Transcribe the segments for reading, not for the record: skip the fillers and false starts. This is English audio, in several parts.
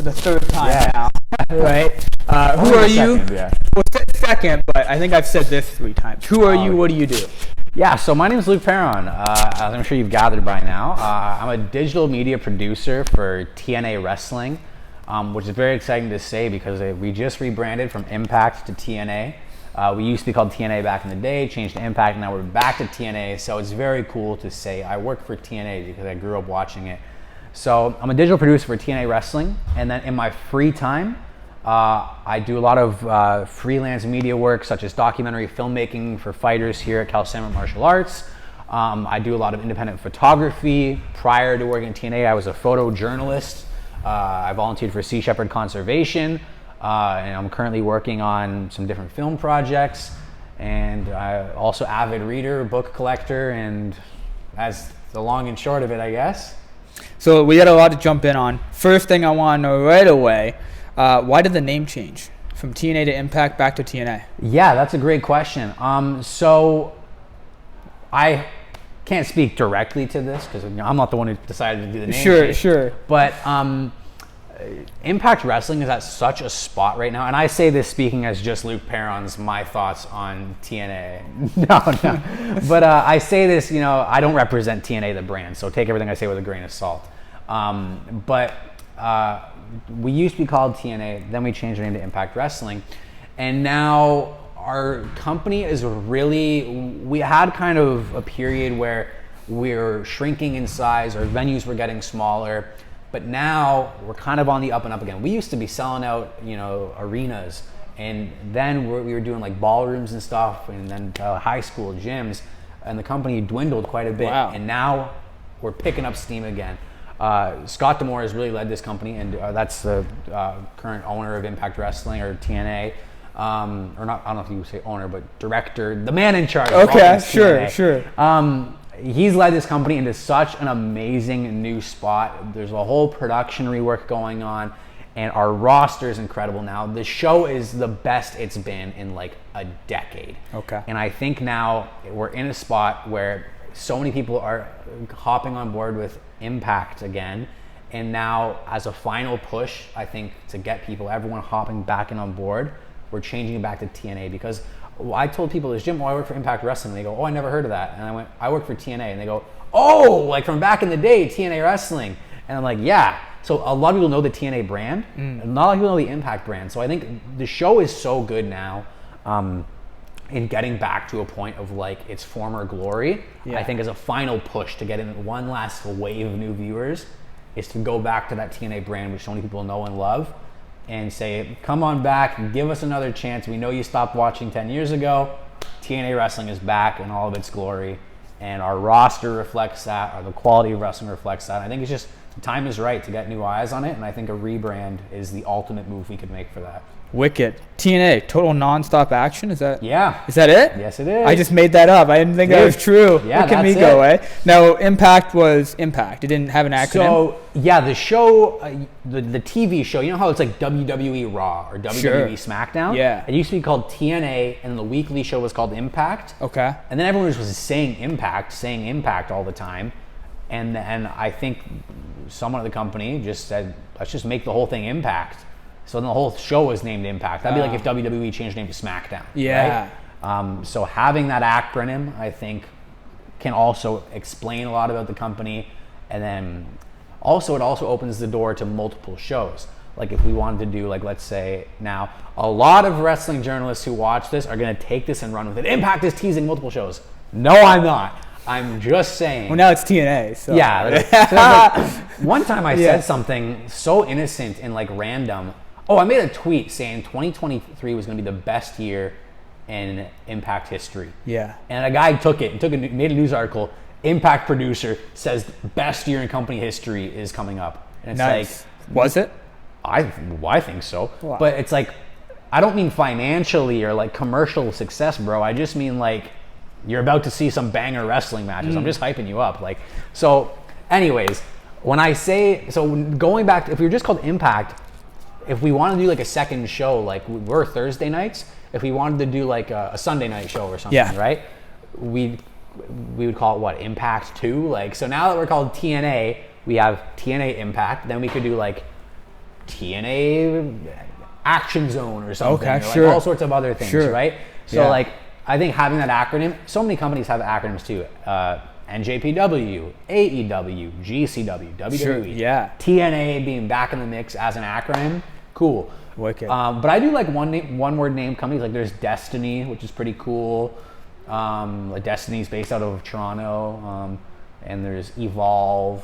the third time now, right? Who are you? Second, yeah. Well, second, but I think I've said this 3 times. Who are you? What do you do? Yeah, so my name is Luke Paron. As I'm sure you've gathered by now. I'm a digital media producer for TNA Wrestling, which is very exciting to say because we just rebranded from Impact to TNA. We used to be called TNA back in the day, changed to Impact, now we're back to TNA. So it's very cool to say I work for TNA because I grew up watching it. So I'm a digital producer for TNA Wrestling, and then in my free time, I do a lot of freelance media work, such as documentary filmmaking for fighters here at Calisthenics Martial Arts. I do a lot of independent photography. Prior to working at TNA, I was a photojournalist. I volunteered for Sea Shephard Conservation, and I'm currently working on some different film projects. And I also avid reader, book collector, and that's the long and short of it, I guess. So we got a lot to jump in on. First thing I want to know right away, why did the name change from TNA to Impact back to TNA? Yeah, that's a great question. So I can't speak directly to this because I'm not the one who decided to do the name change. Sure. But Impact Wrestling is at such a spot right now, and I say this speaking as just Luke Paron's my thoughts on TNA. No. But I say this, I don't represent TNA the brand, so take everything I say with a grain of salt. But we used to be called TNA, then we changed our name to Impact Wrestling, and now our company is we had kind of a period where we're shrinking in size, our venues were getting smaller, but now we're kind of on the up and up again. We used to be selling out, arenas, and then we were doing like ballrooms and stuff, and then high school gyms, and the company dwindled quite a bit. Wow. And now we're picking up steam again. Scott D'Amore has really led this company, and that's the current owner of Impact Wrestling, or TNA. Or not, I don't know if you would say owner, but director, the man in charge. Okay, sure. He's led this company into such an amazing new spot. There's a whole production rework going on, and our roster is incredible now. The show is the best it's been in like a decade. Okay. And I think now we're in a spot where so many people are hopping on board with Impact again. And now, as a final push, I think to get everyone hopping back in on board, we're changing it back to TNA because I told people this, Jim, I work for Impact Wrestling. And they go, oh, I never heard of that. And I went, I work for TNA. And they go, oh, like from back in the day, TNA Wrestling. And I'm like, yeah. So a lot of people know the TNA brand. Not a lot of people know the Impact brand. So I think the show is so good now in getting back to a point of like its former glory. Yeah. I think as a final push to get in one last wave of new viewers is to go back to that TNA brand, which so many people know and love, and say, come on back, give us another chance. We know you stopped watching 10 years ago. TNA Wrestling is back in all of its glory, and our roster reflects that, or the quality of wrestling reflects that. I think it's just, the time is right to get new eyes on it, and I think a rebrand is the ultimate move we could make for that. Wicked. TNA, total non-stop action, is that? Yeah. Is that it? Yes, it is. I just made that up. I didn't think that was true. Yeah, look at me go, eh? Now, Impact was Impact. It didn't have an acronym. So, yeah, the show, the TV show, you know how it's like WWE Raw or WWE SmackDown? Yeah. It used to be called TNA, and the weekly show was called Impact. Okay. And then everyone was saying Impact all the time. And I think someone at the company just said, let's just make the whole thing Impact. So then the whole show was named Impact. That'd be like if WWE changed name to SmackDown. Yeah. Right? So having that acronym, I think, can also explain a lot about the company. And then also it also opens the door to multiple shows. Like if we wanted to do, like, let's say now, a lot of wrestling journalists who watch this are going to take this and run with it. Impact is teasing multiple shows. No, I'm not. I'm just saying. Well, now it's TNA. So. Yeah. So like, one time I said something so innocent and like random. Oh, I made a tweet saying 2023 was going to be the best year in Impact history. Yeah. And a guy took it and made a news article. Impact producer says best year in company history is coming up. And it's like, was it? I think so. Wow. But it's like, I don't mean financially or like commercial success, bro. I just mean like you're about to see some banger wrestling matches. I'm just hyping you up. Like, so anyways, when I say, so going back, if we were just called Impact, if we want to do like a second show, like we're Thursday nights, if we wanted to do like a Sunday night show or something, right? We would call it what? Impact 2? Like, so now that we're called TNA, we have TNA Impact, then we could do like TNA Action Zone or something. Okay, or sure. Like all sorts of other things, Sure. right? So Yeah. like, I think having that acronym, so many companies have acronyms too. NJPW, AEW, GCW, WWE. Sure, yeah. TNA being back in the mix as an acronym, cool. Wicked. But I do like one word name companies. Like there's Destiny, which is pretty cool. Like Destiny's based out of Toronto. And there's Evolve,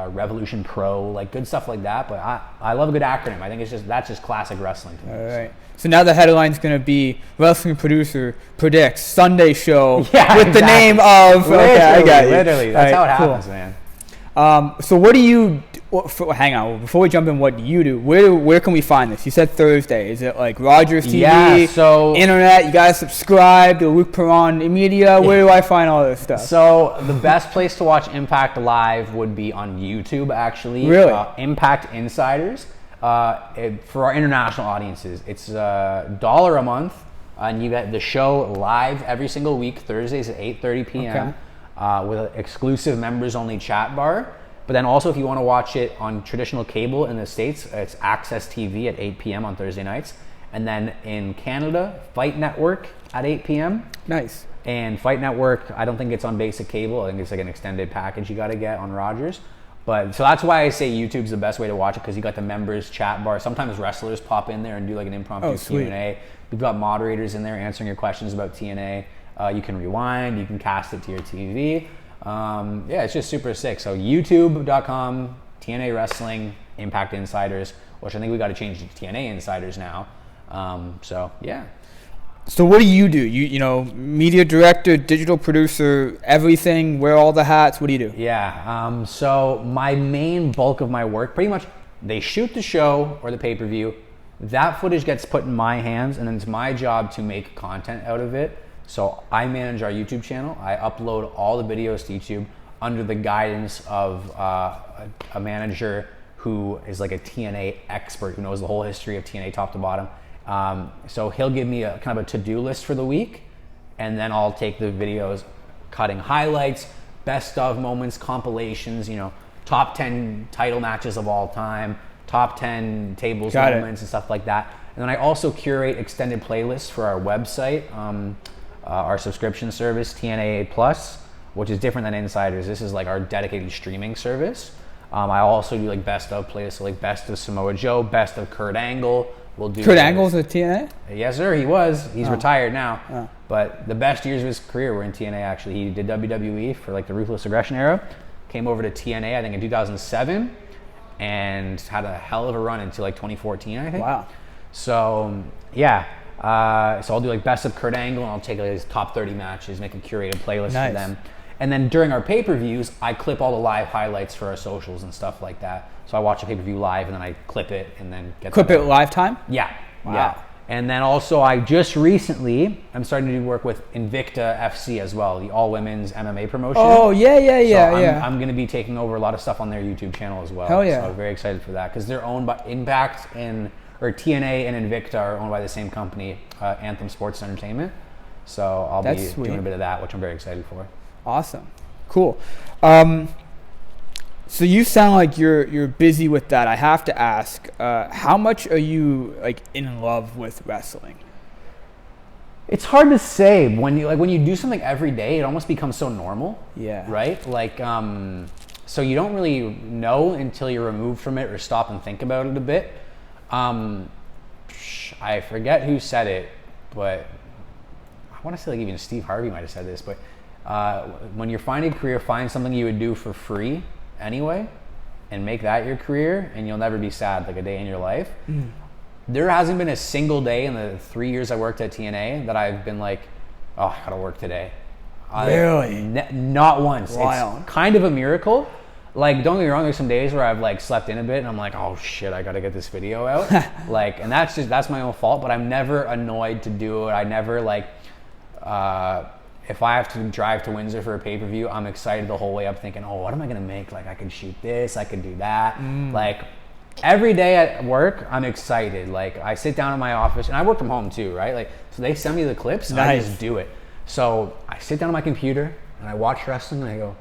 Revolution Pro, like good stuff like that. But I love a good acronym. I think that's just classic wrestling to me. All right. So now the headline's going to be wrestling producer predicts Sunday show Yeah, with the exactly. name of. Okay, I got you. Literally, that's All right, how it cool. happens, man. So what do you? Hang on. Before we jump in, what do you do? Where can we find this? You said Thursday. Is it like Rogers TV? Yeah, so internet. You gotta subscribe to Luke Paron Media. Where do I find all this stuff? So the best place to watch Impact live would be on YouTube, actually. Really? Impact Insiders. For our international audiences, it's $1 a month, and you get the show live every single week, Thursdays at 8:30 p.m. With an exclusive members-only chat bar. But then also, if you want to watch it on traditional cable in the States, it's Access TV at 8 p.m. on Thursday nights. And then in Canada, Fight Network at 8 p.m. Nice. And Fight Network, I don't think it's on basic cable. I think it's like an extended package you got to get on Rogers. But so that's why I say YouTube's the best way to watch it, because you got the members chat bar. Sometimes wrestlers pop in there and do like an impromptu Q&A. We've got moderators in there answering your questions about TNA. You can rewind, you can cast it to your TV. Yeah, it's just super sick. So youtube.com, TNA Wrestling, Impact Insiders, which I think we got to change to TNA Insiders now. So yeah. So what do? You know, media director, digital producer, everything, wear all the hats. What do you do? Yeah, so my main bulk of my work, pretty much, they shoot the show or the pay-per-view. That footage gets put in my hands, and then it's my job to make content out of it. So I manage our YouTube channel. I upload all the videos to YouTube under the guidance of a manager who is like a TNA expert, who knows the whole history of TNA top to bottom. So he'll give me a kind of a to-do list for the week, and then I'll take the videos, cutting highlights, best of moments, compilations, you know, top 10 title matches of all time, top 10 tables moments and stuff like that. And then I also curate extended playlists for our website, our subscription service, TNA Plus, which is different than Insiders. This is like our dedicated streaming service. I also do like best of playlists, so like best of Samoa Joe, best of Kurt Angle. We'll do Kurt Angle's a TNA? Yes, sir. He was. He's retired now. But the best years of his career were in TNA. Actually, he did WWE for like the Ruthless Aggression era. Came over to TNA, I think, in 2007, and had a hell of a run until like 2014, I think. Wow. So yeah. So I'll do like best of Kurt Angle, and I'll take like his top 30 matches, make a curated playlist for them. And then during our pay-per-views, I clip all the live highlights for our socials and stuff like that. So I watch a pay-per-view live, and then I clip it, and then get clip it live time. Yeah. Wow. Yeah. And then also, I just recently, I'm starting to do work with Invicta FC as well, the all-women's MMA promotion. Oh, yeah. I'm going to be taking over a lot of stuff on their YouTube channel as well. Hell yeah. So I'm very excited for that, because they're owned by Impact or TNA and Invicta are owned by the same company, Anthem Sports Entertainment. So I'll be doing a bit of that, which I'm very excited for. Awesome. Cool. So you sound like you're busy with that. I have to ask, how much are you like in love with wrestling? It's hard to say. When you do something every day, it almost becomes so normal. Yeah. Right? Like, so you don't really know until you're removed from it or stop and think about it a bit. I forget who said it, but I want to say like even Steve Harvey might have said this, but when you're finding a career, find something you would do for free anyway, and make that your career, and you'll never be sad like a day in your life. There hasn't been a single day in the 3 years I worked at TNA that I've been like, oh, I gotta work today. Really? Not once. Wild. It's kind of a miracle. Like, don't get me wrong, there's some days where I've like slept in a bit and I'm like, oh shit, I gotta get this video out. Like, and that's my own fault, but I'm never annoyed to do it. I never like, if I have to drive to Windsor for a pay-per-view, I'm excited the whole way up thinking, oh, what am I gonna make? Like, I could shoot this, I could do that. Like, every day at work, I'm excited. Like, I sit down in my office, and I work from home too, right? Like, so they send me the clips, and I just do it. So I sit down on my computer, and I watch wrestling, and I go,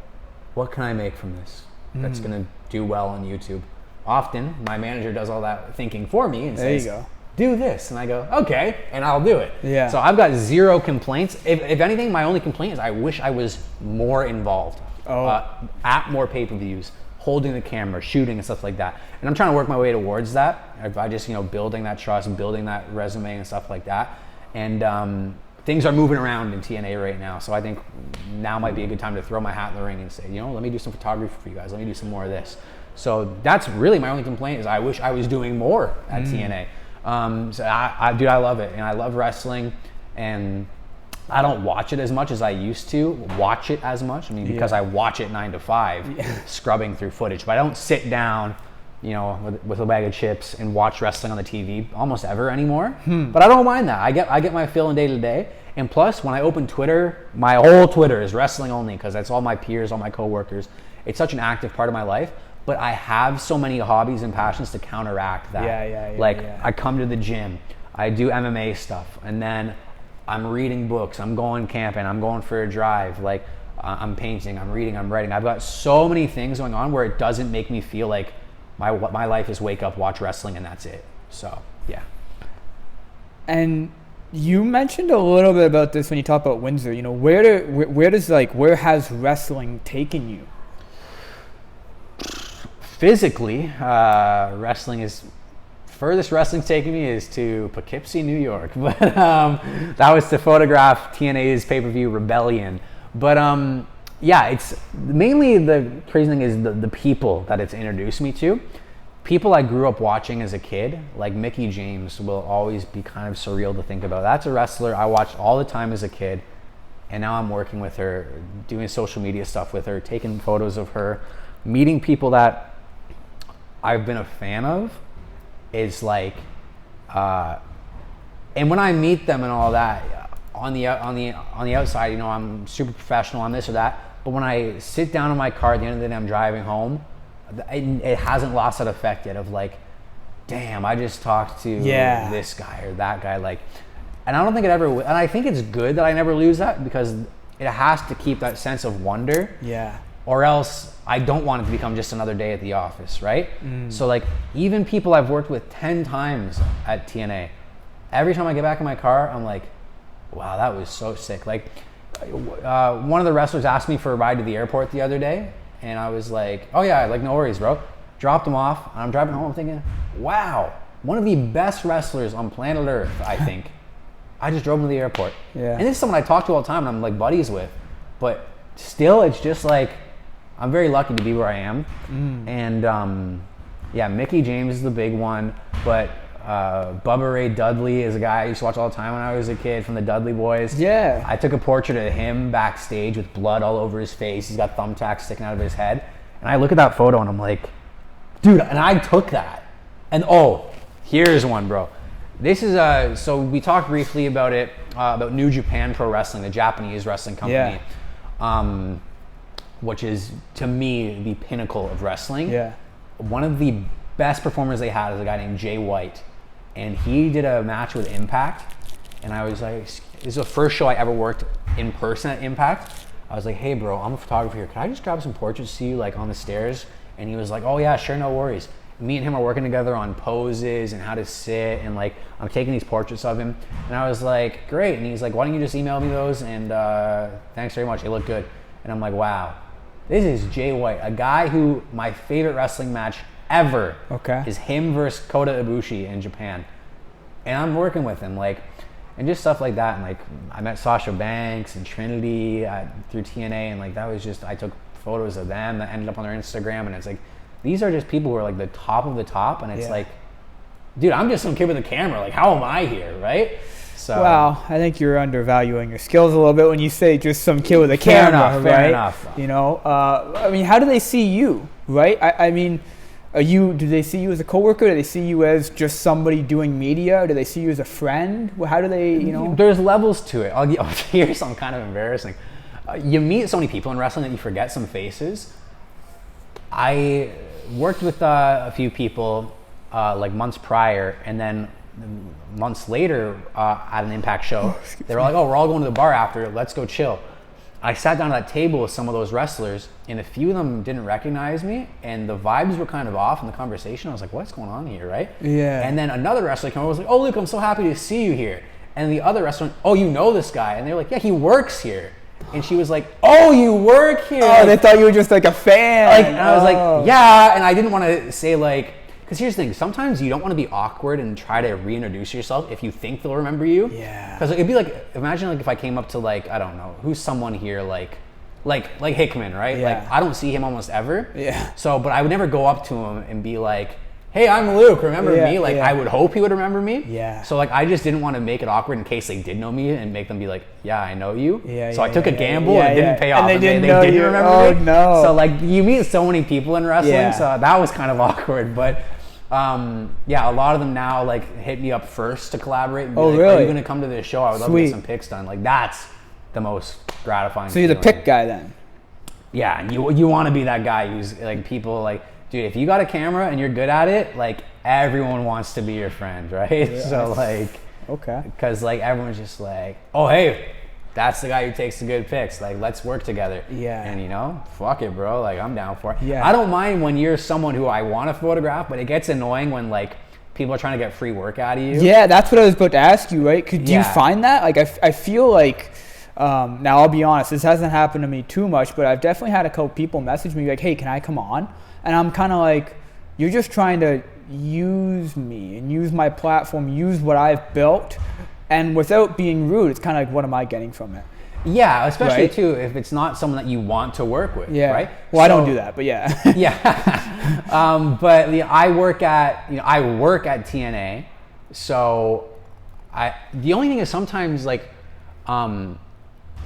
what can I make from this that's gonna do well on YouTube? often my manager does all that thinking for me and There you says, go. do this. And I go, okay, and I'll do it. Yeah. So I've got zero complaints. If anything, my only complaint is I wish I was more involved at more pay-per-views, holding the camera, shooting and stuff like that. And I'm trying to work my way towards that by just, building that trust, building that resume and stuff like that. And things are moving around in TNA right now. So I think now might be a good time to throw my hat in the ring and say, let me do some photography for you guys. Let me do some more of this. So that's really my only complaint is I wish I was doing more at TNA. So I love it. And I love wrestling. And I don't watch it as much as I used to watch it as much. I mean, because I watch it 9 to 5, scrubbing through footage. But I don't sit down, with a bag of chips and watch wrestling on the TV almost ever anymore. But I don't mind that. I get my fill in day to day. And plus, when I open Twitter, my whole Twitter is wrestling only because that's all my peers, all my coworkers. It's such an active part of my life. But I have so many hobbies and passions to counteract that. I come to the gym, I do MMA stuff, and then I'm reading books, I'm going camping, I'm going for a drive, I'm painting, I'm reading, I'm writing. I've got so many things going on where it doesn't make me feel like my life is wake up, watch wrestling, and that's it. So, yeah. And you mentioned a little bit about this when you talk about Windsor. Where has wrestling taken you? Physically, furthest wrestling's taken me is to Poughkeepsie, New York. But that was to photograph TNA's pay-per-view Rebellion. But it's mainly the crazy thing is the people that it's introduced me to. People I grew up watching as a kid, like Mickie James, will always be kind of surreal to think about. That's a wrestler I watched all the time as a kid, and now I'm working with her, doing social media stuff with her, taking photos of her, meeting people that I've been a fan of. Is and when I meet them and all that, on the outside, I'm super professional on this or that. But when I sit down in my car at the end of the day, I'm driving home. It hasn't lost that effect yet of damn, I just talked to this guy or that guy. And I don't think it ever. And I think it's good that I never lose that because it has to keep that sense of wonder. Yeah. Or else I don't want it to become just another day at the office, right? So even people I've worked with 10 times at TNA, every time I get back in my car, I'm like, wow, that was so sick. One of the wrestlers asked me for a ride to the airport the other day, and I was like, oh yeah, no worries, bro. Dropped him off, and I'm driving home thinking, wow, one of the best wrestlers on planet Earth, I think. I just drove him to the airport. Yeah. And this is someone I talk to all the time and I'm buddies with, but still it's just I'm very lucky to be where I am. And Mickie James is the big one, but Bubba Ray Dudley is a guy I used to watch all the time when I was a kid from the Dudley Boys. Yeah. I took a portrait of him backstage with blood all over his face. He's got thumbtacks sticking out of his head. And I look at that photo and I'm like, dude, and I took that. And here's one, bro. This is, so we talked briefly about it, about New Japan Pro Wrestling, the Japanese wrestling company. Yeah. Which is, to me, the pinnacle of wrestling. Yeah. One of the best performers they had is a guy named Jay White. And he did a match with Impact. And I was like, this is the first show I ever worked in person at Impact. I was like, hey, bro, I'm a photographer here. Can I just grab some portraits to you, on the stairs? And he was like, oh, yeah, sure, no worries. Me and him are working together on poses and how to sit. And, I'm taking these portraits of him. And I was like, great. And he's like, why don't you just email me those? And thanks very much. They look good. And I'm like, wow. This is Jay White, a guy who my favorite wrestling match ever is him versus Kota Ibushi in Japan. And I'm working with him, and just stuff like that. And I met Sasha Banks and Trinity through TNA, and that was just, I took photos of them that ended up on their Instagram, and it's these are just people who are the top of the top, and it's dude, I'm just some kid with a camera. How am I here, right? So, well, I think you're undervaluing your skills a little bit when you say just some kid with a camera, fair enough. How do they see you, right? Do they see you as a coworker? Do they see you as just somebody doing media? Do they see you as a friend? How do they, There's levels to it. Here's something kind of embarrassing. You meet so many people in wrestling that you forget some faces. I worked with a few people months prior, and then months later at an Impact show, they were like, oh, we're all going to the bar after, let's go chill. I sat down at that table with some of those wrestlers, and a few of them didn't recognize me, and the vibes were kind of off in the conversation. I was like, what's going on here, right? Yeah. And then another wrestler came over and was like, oh, Luke, I'm so happy to see you here. And the other wrestler went, oh, you know this guy? And they were like, yeah, he works here. And she was like, oh, you work here? Oh, they thought you were just like a fan. Like, and I was like, yeah. And I didn't want to say like, because here's the thing, sometimes you don't want to be awkward and try to reintroduce yourself if you think they'll remember you. Yeah. Because it'd be like, imagine like if I came up to like, I don't know, who's someone here like Hickman, right? Yeah. Like I don't see him almost ever. Yeah. So, but I would never go up to him and be like, hey, I'm Luke, remember me? Like I would hope he would remember me. Yeah. So like I just didn't want to make it awkward in case they did know me and make them be like, yeah, I know you. Yeah. So I took a gamble and it didn't pay off. And they didn't remember me. No. So like you meet so many people in wrestling, Yeah. so that was kind of awkward. But yeah, a lot of them now like hit me up first to collaborate. And be like, really? Are you gonna come to this show? I would love to get some pics done. Like that's the most gratifying. So you're the feeling. pick guy then? Yeah, and you want to be that guy who's like people like, dude, if you got a camera and you're good at it, like everyone wants to be your friend, right? Yeah. So like, okay, because like everyone's just like, oh hey, that's the guy who takes the good pics. Like let's work together. Yeah. And you know, fuck it, bro. Like I'm down for it. Yeah. I don't mind when you're someone who I want to photograph, but it gets annoying when like people are trying to get free work out of you. Yeah, that's what I was about to ask you, right? Do you find that? Like I feel like. Now I'll be honest, this hasn't happened to me too much, but I've definitely had a couple people message me like, hey, can I come on? And I'm kind of like, you're just trying to use me and use my platform, use what I've built, and without being rude, it's kind of like, what am I getting from it? Yeah, especially right? too if it's not someone that you want to work with, Well, right? so, I don't do that, but yeah. Yeah. But I work at TNA, so the only thing is sometimes like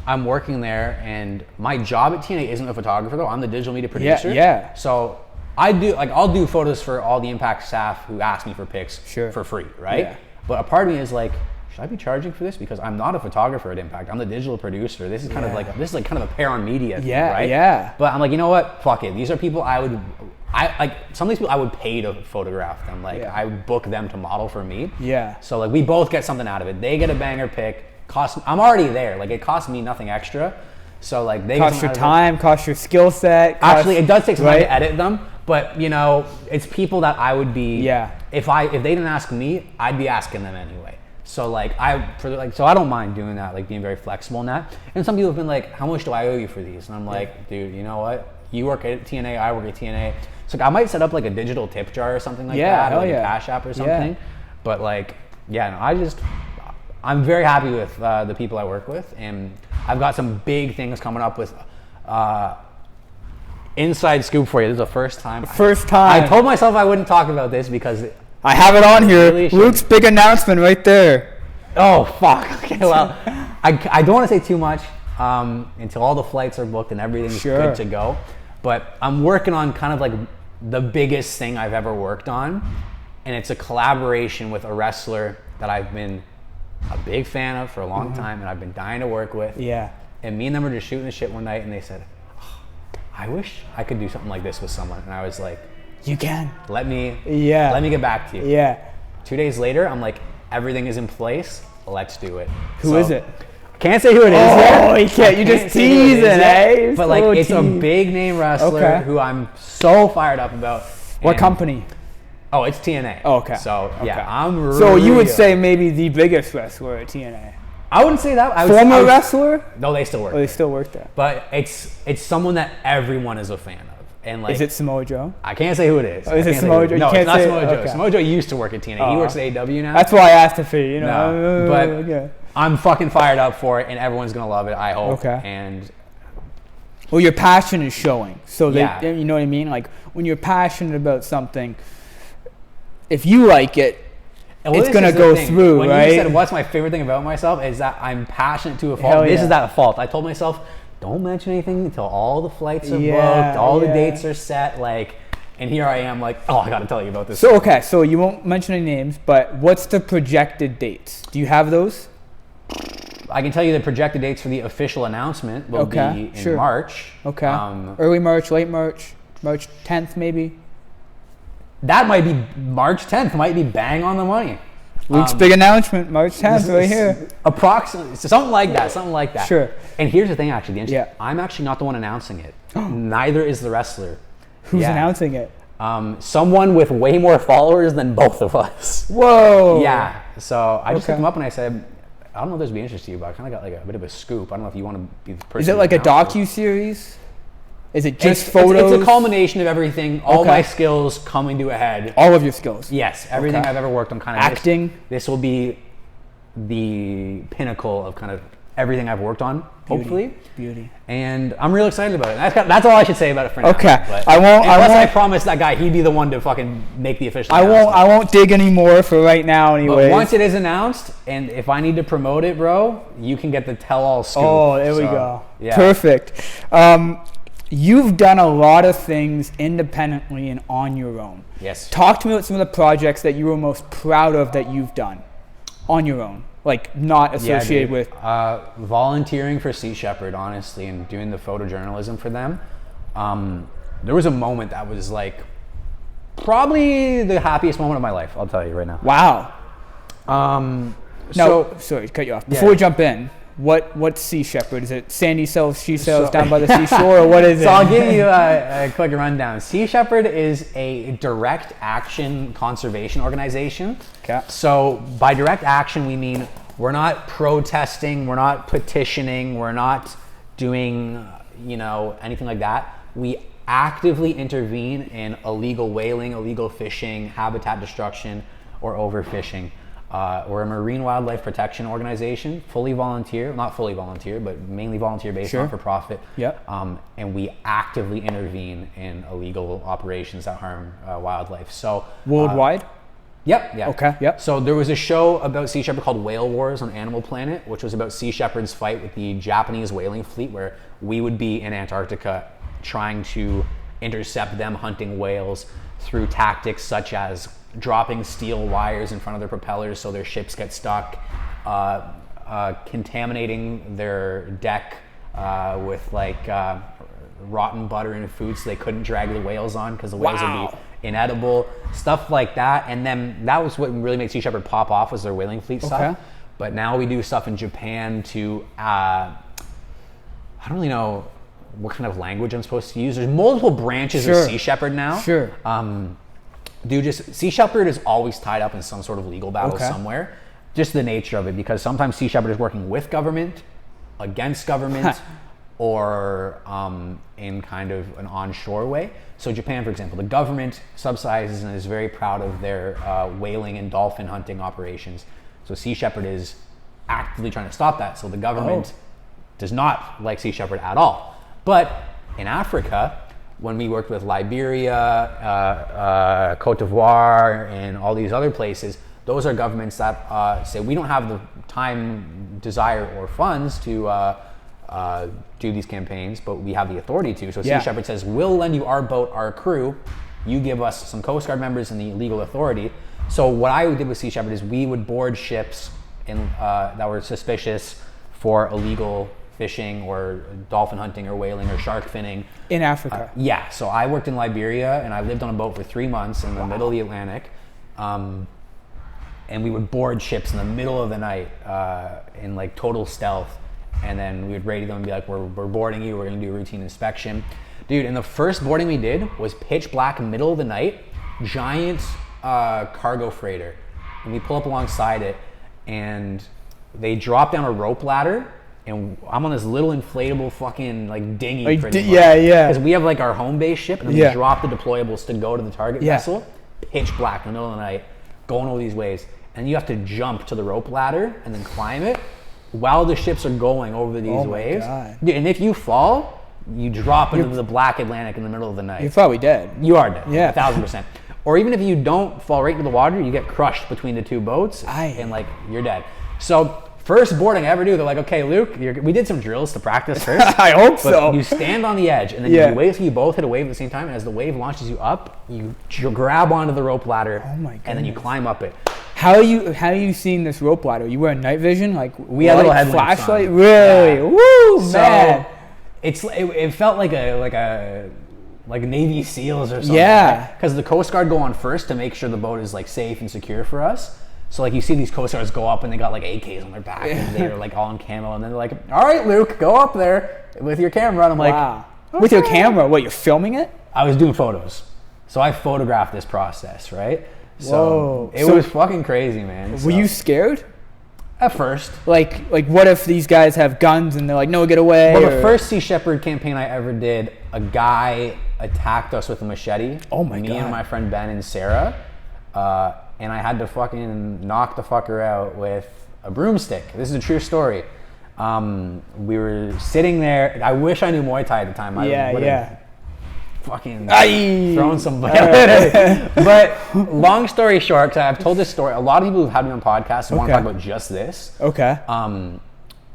I'm working there, and my job at TNA isn't a photographer though. I'm the digital media producer. Yeah. So I'll do photos for all the Impact staff who ask me for pics for free, right? Yeah. But a part of me is like, should I be charging for this? Because I'm not a photographer at Impact. I'm the digital producer. This is kind of like kind of a Paron media thing, right? Yeah. But I'm like, you know what? Fuck it. These are people I like some of these people I would pay to photograph them. Like I would book them to model for me. Yeah. So like we both get something out of it. They get a banger pic. I'm already there. Like it costs me nothing extra. So like they cost your time, cost your skill set. Actually, it does take some time to edit them, but you know, it's people that I would be. Yeah. If they didn't ask me, I'd be asking them anyway. So like so I don't mind doing that, like being very flexible in that. And some people have been like, how much do I owe you for these? And I'm like, dude, you know what? You work at TNA, I work at TNA. So I might set up like a digital tip jar or something like that, or like a Cash App or something. Yeah. But like, yeah, no, I'm very happy with the people I work with, and I've got some big things coming up with inside scoop for you. This is the first time. I told myself I wouldn't talk about this because I have it on here. Really Luke's big announcement right there. Oh fuck. Okay, well, I don't want to say too much until all the flights are booked and everything's good to go. But I'm working on kind of like the biggest thing I've ever worked on, and it's a collaboration with a wrestler that I've been a big fan of for a long time, and I've been dying to work with. Yeah. And me and them were just shooting the shit one night, and they said, oh, I wish I could do something like this with someone. And I was like, you can. Let me get back to you. Yeah. 2 days later, I'm like, everything is in place. Let's do it. Who is it? Can't say who it is yet. Oh, you can't. You just tease it, eh? But like, it's a big name wrestler who I'm so fired up about. What company? Oh, it's TNA. Oh, okay. So, yeah, I'm really... So you would say maybe the biggest wrestler at TNA? I wouldn't say that. Former wrestler? No, they still work there. They still work there. But it's someone that everyone is a fan of. And like, is it Samoa Joe? I can't say who it is. Oh, is it Samoa Joe? No, it's not Samoa Joe. Samoa Joe used to work at TNA. He works at AEW now. That's why I asked if he, No, but I'm fucking fired up for it, and everyone's going to love it, I hope. Okay. And... Well, your passion is showing. So, you know what I mean? Like, when you're passionate about something... If you like it, it's going to go through, when right? When you said, what's my favorite thing about myself, is that I'm passionate to a fault. This is that fault. I told myself, don't mention anything until all the flights are booked, all the dates are set, like, and here I am like, oh, I got to tell you about this. So, okay, so you won't mention any names, but what's the projected dates? Do you have those? I can tell you the projected dates for the official announcement will be in March. Okay. Early March, late March, March 10th maybe? That might be March 10th, might be bang on the money. Luke's big announcement, March 10th, right here. Approximately, so something like that. Sure. And here's the thing, actually. Yeah. I'm actually not the one announcing it. Neither is the wrestler. Who's announcing it? Someone with way more followers than both of us. Whoa. Yeah. So I just looked him up and I said, I don't know if this would be interesting to you, but I kind of got like a bit of a scoop. I don't know if you want to be the person. Is it like a docu-series? Is it just photos? It's a culmination of everything, all my skills coming to a head. All of your skills? Yes, everything I've ever worked on. Kind of acting? This will be the pinnacle of kind of everything I've worked on, hopefully. Beauty. And I'm real excited about it. That's all I should say about it for now. Okay. But I promised that guy he'd be the one to fucking make the official announcement. I won't dig anymore for right now anyways. But once it is announced, and if I need to promote it, bro, you can get the tell-all scoop. Oh, there we go. Yeah. Perfect. You've done a lot of things independently and on your own. Yes. Talk to me about some of the projects that you were most proud of that you've done on your own, like not associated with. Volunteering for Sea Shephard, honestly, and doing the photojournalism for them. There was a moment that was like probably the happiest moment of my life. I'll tell you right now. Wow. So sorry to cut you off. Before we jump in, what's Sea Shephard? Is it Sandy sells she sells down by the seashore, or what is it? So I'll give you a quick rundown. Sea Shephard is a direct action conservation organization. Okay. So by direct action, we mean we're not protesting, we're not petitioning, we're not doing anything like that. We actively intervene in illegal whaling, illegal fishing, habitat destruction, or overfishing. We're a marine wildlife protection organization, not fully volunteer, but mainly volunteer based, not for profit. Yep. And we actively intervene in illegal operations that harm wildlife. So worldwide? Yep. Yeah. Okay. Yep. So there was a show about Sea Shepherd called Whale Wars on Animal Planet, which was about Sea Shepherd's fight with the Japanese whaling fleet, where we would be in Antarctica trying to intercept them hunting whales through tactics such as dropping steel wires in front of their propellers so their ships get stuck, contaminating their deck with rotten butter and food so they couldn't drag the whales on because the whales would be inedible, stuff like that. And then that was what really made Sea Shepherd pop off, was their whaling fleet stuff. But now we do stuff in Japan to I don't really know what kind of language I'm supposed to use. There's multiple branches of Sea Shepherd now. Sure. Sea Shepherd is always tied up in some sort of legal battle somewhere. Just the nature of it, because sometimes Sea Shepherd is working with government, against government, or in kind of an onshore way. So Japan, for example, the government subsidizes and is very proud of their whaling and dolphin hunting operations. So Sea Shepherd is actively trying to stop that. So the government does not like Sea Shepherd at all. But in Africa, when we worked with Liberia, Cote d'Ivoire, and all these other places, those are governments that say we don't have the time, desire, or funds to do these campaigns, but we have the authority to. So Sea Shepherd says, we'll lend you our boat, our crew. You give us some Coast Guard members and the legal authority. So what I did with Sea Shepherd is we would board ships that were suspicious for illegal fishing or dolphin hunting or whaling or shark finning. In Africa? So I worked in Liberia and I lived on a boat for 3 months in the middle of the Atlantic. And we would board ships in the middle of the night in like total stealth. And then we would radio them and be like, we're boarding you, we're gonna do a routine inspection. Dude, and the first boarding we did was pitch black, middle of the night, giant cargo freighter. And we pull up alongside it and they drop down a rope ladder. And I'm on this little inflatable fucking like dinghy. Because we have like our home base ship, and then we drop the deployables to go to the target vessel. Pitch black in the middle of the night, going over these waves, and you have to jump to the rope ladder and then climb it while the ships are going over these waves. Dude, and if you fall, you drop into the black Atlantic in the middle of the night. You're probably dead. You are dead. 1,000%. Or even if you don't fall right into the water, you get crushed between the two boats, and like you're dead. So. First boarding I ever do, they're like, okay, Luke, we did some drills to practice first. I hope so. You stand on the edge, and then you wait till you both hit a wave at the same time, and as the wave launches you up, you grab onto the rope ladder, and then you climb up it. How are you seeing this rope ladder? You wearing night vision? Like we had a little headlamps flashlight? on. Really? Yeah. Woo, man. It felt like Navy SEALs or something. Yeah. Because the Coast Guard go on first to make sure the boat is like safe and secure for us. So like you see these Coast Guards go up and they got like AKs on their back and they're like all in camo, and then they're like, all right, Luke, go up there with your camera. And I'm like, wow. With your camera? What, you're filming it? I was doing photos. So I photographed this process, right? Whoa. So it was fucking crazy, man. Were you scared? At first. Like what if these guys have guns and they're like, no, get away? Well, the first Sea Shepherd campaign I ever did, a guy attacked us with a machete. Oh my God. Me and my friend Ben and Sarah. And I had to fucking knock the fucker out with a broomstick. This is a true story. We were sitting there. I wish I knew Muay Thai at the time. I fucking thrown some. But long story short, because I've told this story, a lot of people who've had me on podcasts want to talk about just this. Okay.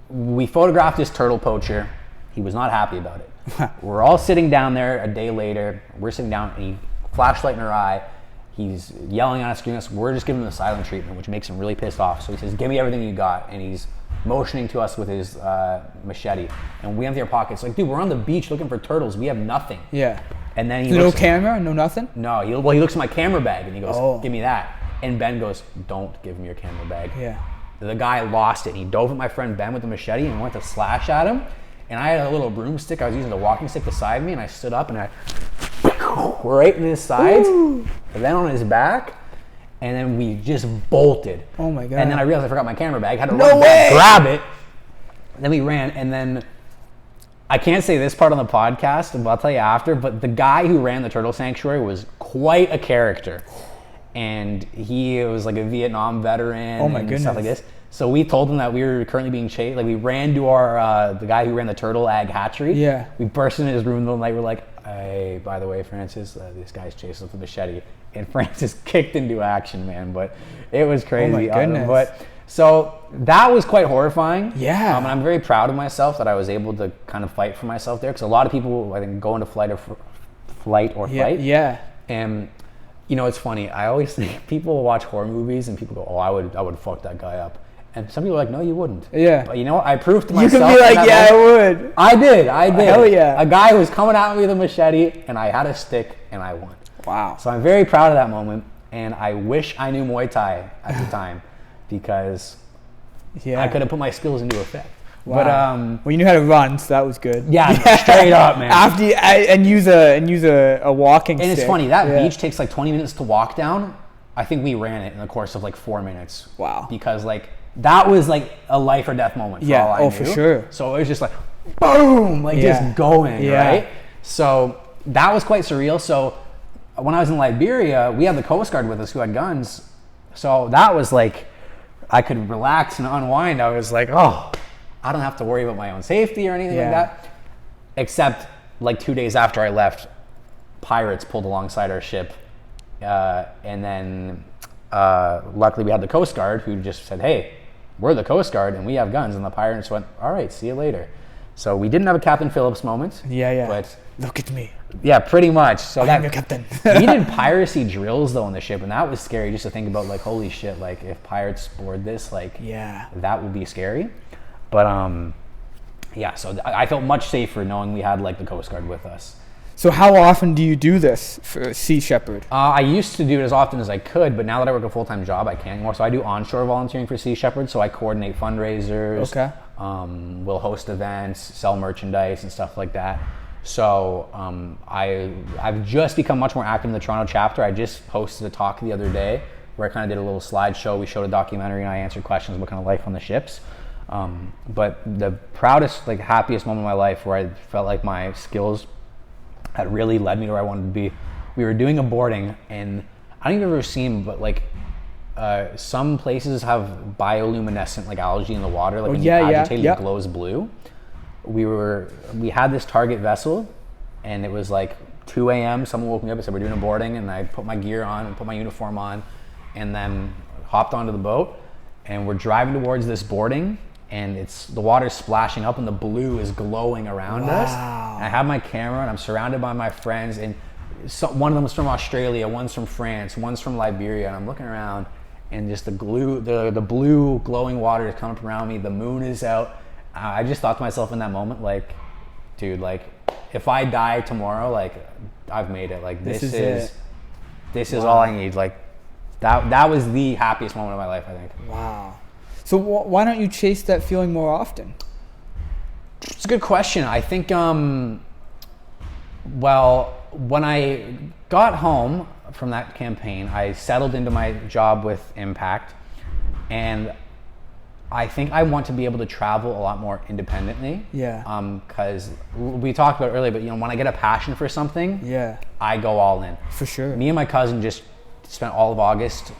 We photographed this turtle poacher. He was not happy about it. We're all sitting down there a day later. We're sitting down, and he flashlight in our eye. He's yelling at us, screaming at us. We're just giving him the silent treatment, which makes him really pissed off. So he says, give me everything you got. And he's motioning to us with his machete. And we empty our pockets. Like, dude, we're on the beach looking for turtles. We have nothing. Yeah. And then he no camera? No nothing? No. He looks at my camera bag and he goes, give me that. And Ben goes, don't give him your camera bag. Yeah. The guy lost it. He dove at my friend Ben with the machete and went to slash at him. And I had a little broomstick. I was using the walking stick beside me, and I stood up and I right in his sides, and then on his back, and then we just bolted. Oh my God. And then I realized I forgot my camera bag. Had to run back, grab it. And then we ran, and then I can't say this part on the podcast, but I'll tell you after, but the guy who ran the turtle sanctuary was quite a character. And he was like a Vietnam veteran and stuff like this. So we told him that we were currently being chased. Like we ran to our the guy who ran the turtle ag hatchery. Yeah. We burst into his room in the night. We're like, hey, by the way, Francis, this guy's chasing us with a machete. And Francis kicked into action, man. But it was crazy. Oh my goodness. But so that was quite horrifying. Yeah. And I'm very proud of myself that I was able to kind of fight for myself there, because a lot of people, I think, go into flight or fight. Yeah. And you know, it's funny. I always think people watch horror movies and people go, "Oh, I would fuck that guy up." And some people are like, "No, you wouldn't." Yeah. But you know what? I proved to myself. You could be like, "Yeah, I would." I did. Hell yeah. A guy was coming at me with a machete, and I had a stick, and I won. Wow. So I'm very proud of that moment, and I wish I knew Muay Thai at the time, because I could have put my skills into effect. Wow. But well, you knew how to run, so that was good. Yeah, straight up, man. After and use a walking stick. And it's funny, that beach takes like 20 minutes to walk down. I think we ran it in the course of like 4 minutes. Wow. Because like that was like a life or death moment for all I knew. For sure. So it was just like boom, like just going, right? So that was quite surreal. So when I was in Liberia, we had the Coast Guard with us who had guns. So that was like, I could relax and unwind. I was like, oh, I don't have to worry about my own safety or anything like that. Except like 2 days after I left, pirates pulled alongside our ship. And then luckily we had the Coast Guard who just said, hey, we're the Coast Guard and we have guns. And the pirates went, all right, see you later. So we didn't have a Captain Phillips moment. Yeah. But look at me. Yeah, pretty much. So I'm your captain. We did piracy drills though on the ship, and that was scary just to think about. Like, holy shit! Like, if pirates board this, like, that would be scary. But so I felt much safer knowing we had like the Coast Guard with us. So how often do you do this for Sea Shepherd? I used to do it as often as I could, but now that I work a full-time job, I can't anymore. So I do onshore volunteering for Sea Shepherd. So I coordinate fundraisers. Okay. We'll host events, sell merchandise and stuff like that. So I've just become much more active in the Toronto chapter. I just hosted a talk the other day where I kind of did a little slideshow. We showed a documentary and I answered questions about kind of life on the ships. But the proudest, like happiest moment of my life where I felt like my skills had really led me to where I wanted to be. We were doing a boarding, and I don't even ever seen, but like some places have bioluminescent like algae in the water, like when you agitate it glows blue. We had this target vessel, and it was like 2 a.m. Someone woke me up and said we're doing a boarding, and I put my gear on and put my uniform on, and then hopped onto the boat, and we're driving towards this boarding. And the water's splashing up and the blue is glowing around us. And I have my camera and I'm surrounded by my friends, and one of them was from Australia, one's from France, one's from Liberia, and I'm looking around and just the blue glowing water is coming up around me. The moon is out. I just thought to myself in that moment, like, dude, like if I die tomorrow, like I've made it. Like this is all I need. Like that was the happiest moment of my life, I think. Wow. So why don't you chase that feeling more often? It's a good question. I think, well, when I got home from that campaign, I settled into my job with Impact, and I think I want to be able to travel a lot more independently. Yeah. Because we talked about it earlier, but you know, when I get a passion for something, yeah, I go all in. For sure. Me and my cousin just spent all of August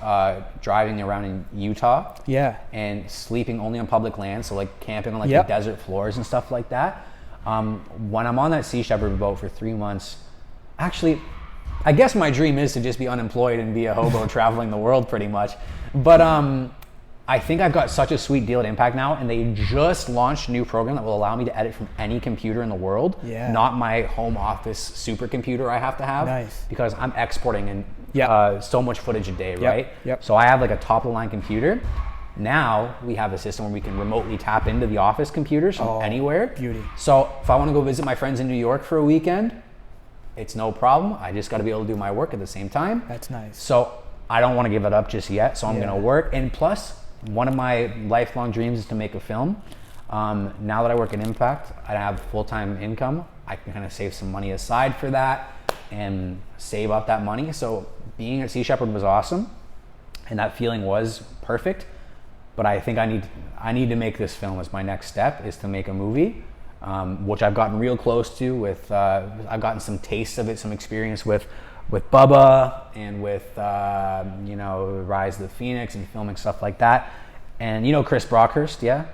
driving around in Utah. Yeah. And sleeping only on public land, so like camping on like Yep. the desert floors and stuff like that. When I'm on that Sea Shepherd boat for 3 months, actually, I guess my dream is to just be unemployed and be a hobo traveling the world pretty much. But I think I've got such a sweet deal at Impact now, and they just launched a new program that will allow me to edit from any computer in the world, Yeah. not my home office supercomputer I have to have. Nice. Because I'm exporting and Yep. so much footage a day, right? Yep. So I have like a top-of-the-line computer. Now we have a system where we can remotely tap into the office computers from anywhere. Beauty. So if I want to go visit my friends in New York for a weekend, it's no problem. I just got to be able to do my work at the same time. That's nice. So I don't want to give it up just yet. So I'm going to work. And plus, one of my lifelong dreams is to make a film. Now that I work at Impact, I have full-time income. I can kind of save some money aside for that and save up that money. So being at Sea Shepherd was awesome, and that feeling was perfect. But I think I need to make this film as my next step, is to make a movie, which I've gotten real close to with, I've gotten some tastes of it, some experience with Bubba and with, you know, Rise of the Phoenix and filming stuff like that. And you know Chris Brockhurst, yeah?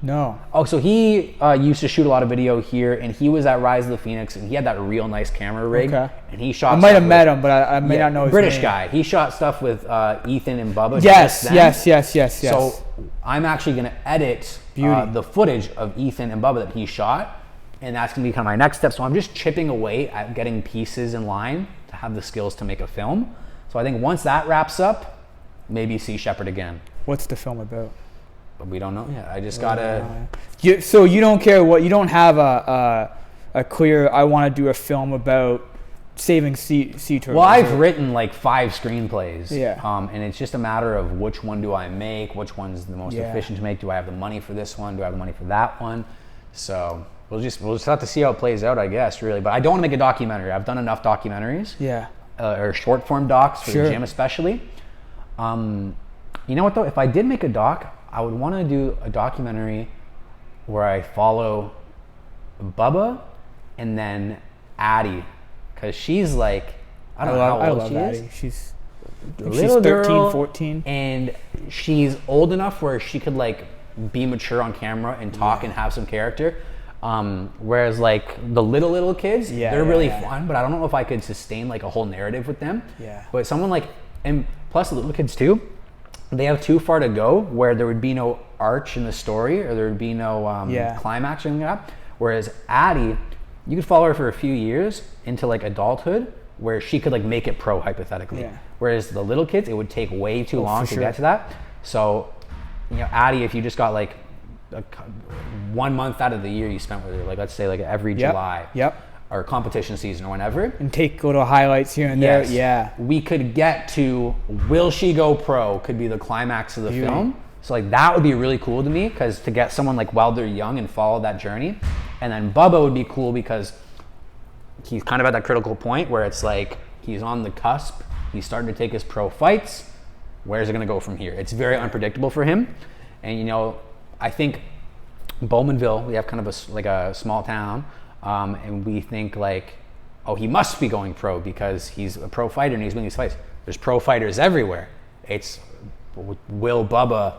No. Oh, so he used to shoot a lot of video here, and he was at Rise of the Phoenix, and he had that real nice camera rig. Okay. And he shot. I might have met him, but I may not know his British name. guy. He shot stuff with Ethan and Bubba. Yes, just then. yes. So I'm actually going to edit the footage of Ethan and Bubba that he shot, and that's going to be kind of my next step. So I'm just chipping away at getting pieces in line to have the skills to make a film. So I think once that wraps up, maybe Sea Shepherd again. What's the film about? But we don't know yet. I just gotta. So you don't care what, you don't have a clear, I want to do a film about saving sea turtles. Well, I've written like 5 screenplays. Yeah. And it's just a matter of which one do I make, which one's the most efficient to make. Do I have the money for this one? Do I have the money for that one? So we'll just have to see how it plays out, I guess, really. But I don't want to make a documentary. I've done enough documentaries. Yeah. Or short form docs for the gym, especially. You know what though? If I did make a doc, I would want to do a documentary where I follow Bubba and then Addie, because she's like, I don't know how old she is. She's 13, girl, 14. And she's old enough where she could like be mature on camera and talk and have some character. Whereas like the little kids, they're really fun, but I don't know if I could sustain like a whole narrative with them. Yeah. But someone like, and plus the little kids too, they have too far to go where there would be no arch in the story, or there would be no climax or anything like that. Whereas Addie, you could follow her for a few years into like adulthood where she could like make it pro hypothetically. Yeah. Whereas the little kids, it would take way too long to get to that. So, you know, Addie, if you just got like 1 month out of the year you spent with her, like let's say like every July. Or competition season or whenever. And take little highlights here and there. Yeah. We could get to will she go pro could be the climax of the film. So like that would be really cool to me, because to get someone like while they're young and follow that journey. And then Bubba would be cool because he's kind of at that critical point where it's like he's on the cusp. He's starting to take his pro fights. Where's it going to go from here? It's very unpredictable for him. And you know, I think Bowmanville, we have kind of a small town. And we think like, oh, he must be going pro because he's a pro fighter and he's winning these fights. There's pro fighters everywhere. It's, will Bubba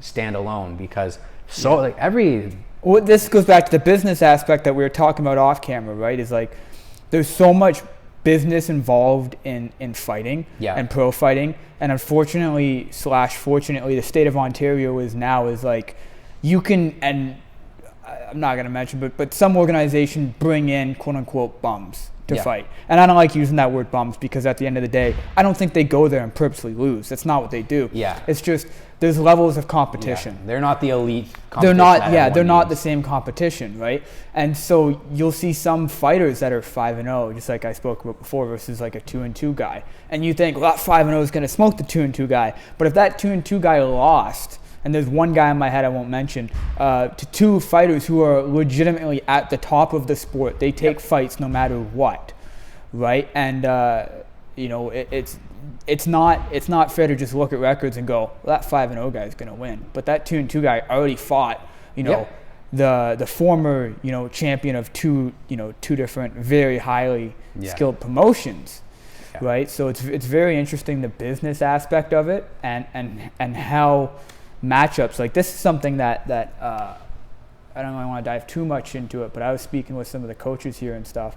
stand alone? Because like every... Well, this goes back to the business aspect that we were talking about off camera, right? Is like, there's so much business involved in fighting and pro fighting. And unfortunately / fortunately, the state of Ontario is like, you can, and I'm not going to mention, but some organization bring in quote unquote bums to fight. And I don't like using that word bums because at the end of the day, I don't think they go there and purposely lose. That's not what they do. Yeah. It's just there's levels of competition. Yeah. They're not the elite competition. They're not the needs. same competition, right? And so you'll see some fighters that are 5-0, just like I spoke about before, versus like a 2-2 guy. And you think, well, that 5-0 is going to smoke the 2-2 guy. But if that 2-2 guy lost, and there's one guy in my head I won't mention, to two fighters who are legitimately at the top of the sport. They take fights no matter what, right? And it's not fair to just look at records and go, well, that 5-0 guy is going to win. But that 2-2 guy already fought, the former champion of two different very highly skilled promotions. Yeah. Right? So it's very interesting, the business aspect of it and how matchups, like this is something that I don't really want to dive too much into it, but I was speaking with some of the coaches here and stuff,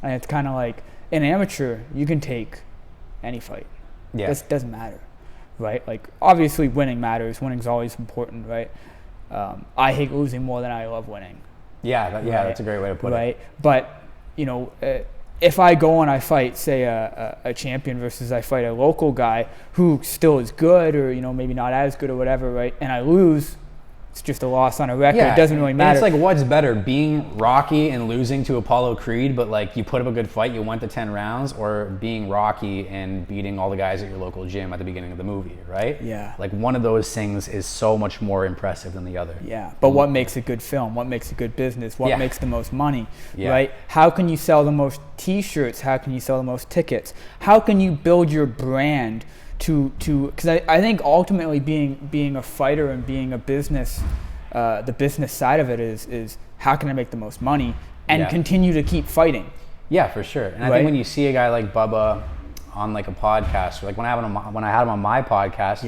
and it's kind of like in amateur you can take any fight. Yeah. This doesn't matter, right? Like obviously winning matters. Winning's always important, right? I hate losing more than I love winning. Yeah, that's a great way to put it. Right, but if I go and I fight, say, a champion versus I fight a local guy who still is good or, maybe not as good or whatever, right, and I lose, it's just a loss on a record. Yeah, it doesn't really matter. And it's like, what's better, being Rocky and losing to Apollo Creed, but like you put up a good fight, you went to 10 rounds, or being Rocky and beating all the guys at your local gym at the beginning of the movie, right? Yeah. Like one of those things is so much more impressive than the other. Yeah, but what makes a good film? What makes a good business? What makes the most money, right? How can you sell the most T-shirts? How can you sell the most tickets? How can you build your brand because I think ultimately being a fighter and being a business, the business side of it is how can I make the most money and continue to keep fighting. Yeah, for sure. And I think when you see a guy like Bubba on like a podcast, or like when I had him on my podcast,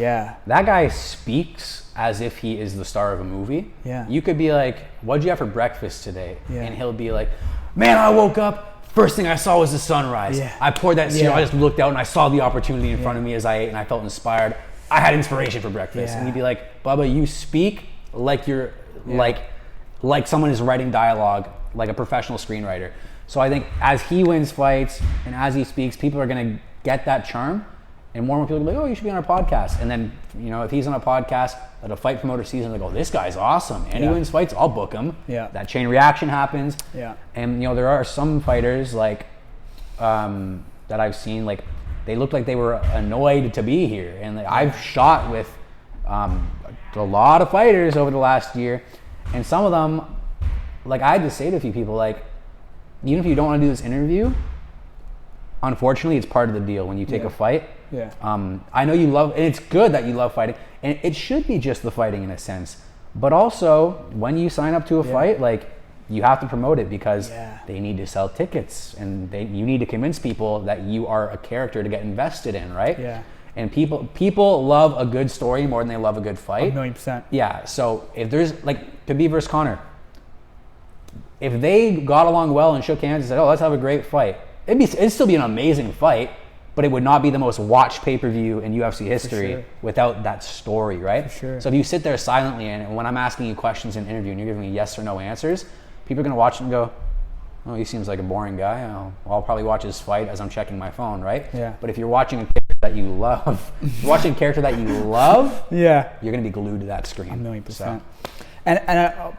that guy speaks as if he is the star of a movie. Yeah. You could be like, "What'd you have for breakfast today?" And he'll be like, "Man, I woke up. First thing I saw was the sunrise. I poured that cereal. I just looked out and I saw the opportunity in front of me as I ate, and I felt inspired. I had inspiration for breakfast." And he'd be like, "Bubba, you speak like you're like someone is writing dialogue, like a professional screenwriter." So I think as he wins fights and as he speaks, people are gonna get that charm, and more and more people will be like, "Oh, you should be on our podcast." And then if he's on a podcast that a fight promoter sees and they go, "This guy's awesome," and he wins fights, I'll book him. Yeah. That chain reaction happens. Yeah. And there are some fighters like that I've seen, like they look like they were annoyed to be here, and like, I've shot with a lot of fighters over the last year, and some of them, like I had to say to a few people, like, even if you don't want to do this interview, unfortunately it's part of the deal when you take a fight. Yeah. I know you love, and it's good that you love fighting, and it should be just the fighting in a sense, but also when you sign up to a fight, like you have to promote it because they need to sell tickets, and you need to convince people that you are a character to get invested in, right? Yeah. And people love a good story more than they love a good fight. 1,000,000%. Yeah. So if there's like Khabib versus Conor, if they got along well and shook hands and said, "Oh, let's have a great fight," it'd still be an amazing fight, but it would not be the most watched pay-per-view in UFC history without that story, right? For sure. So if you sit there silently, and when I'm asking you questions in an interview and you're giving me yes or no answers, people are going to watch it and go, "Oh, he seems like a boring guy. I'll probably watch his fight as I'm checking my phone," right? Yeah. But if you're watching a character that you love, you're going to be glued to that screen. 1,000,000%. So. And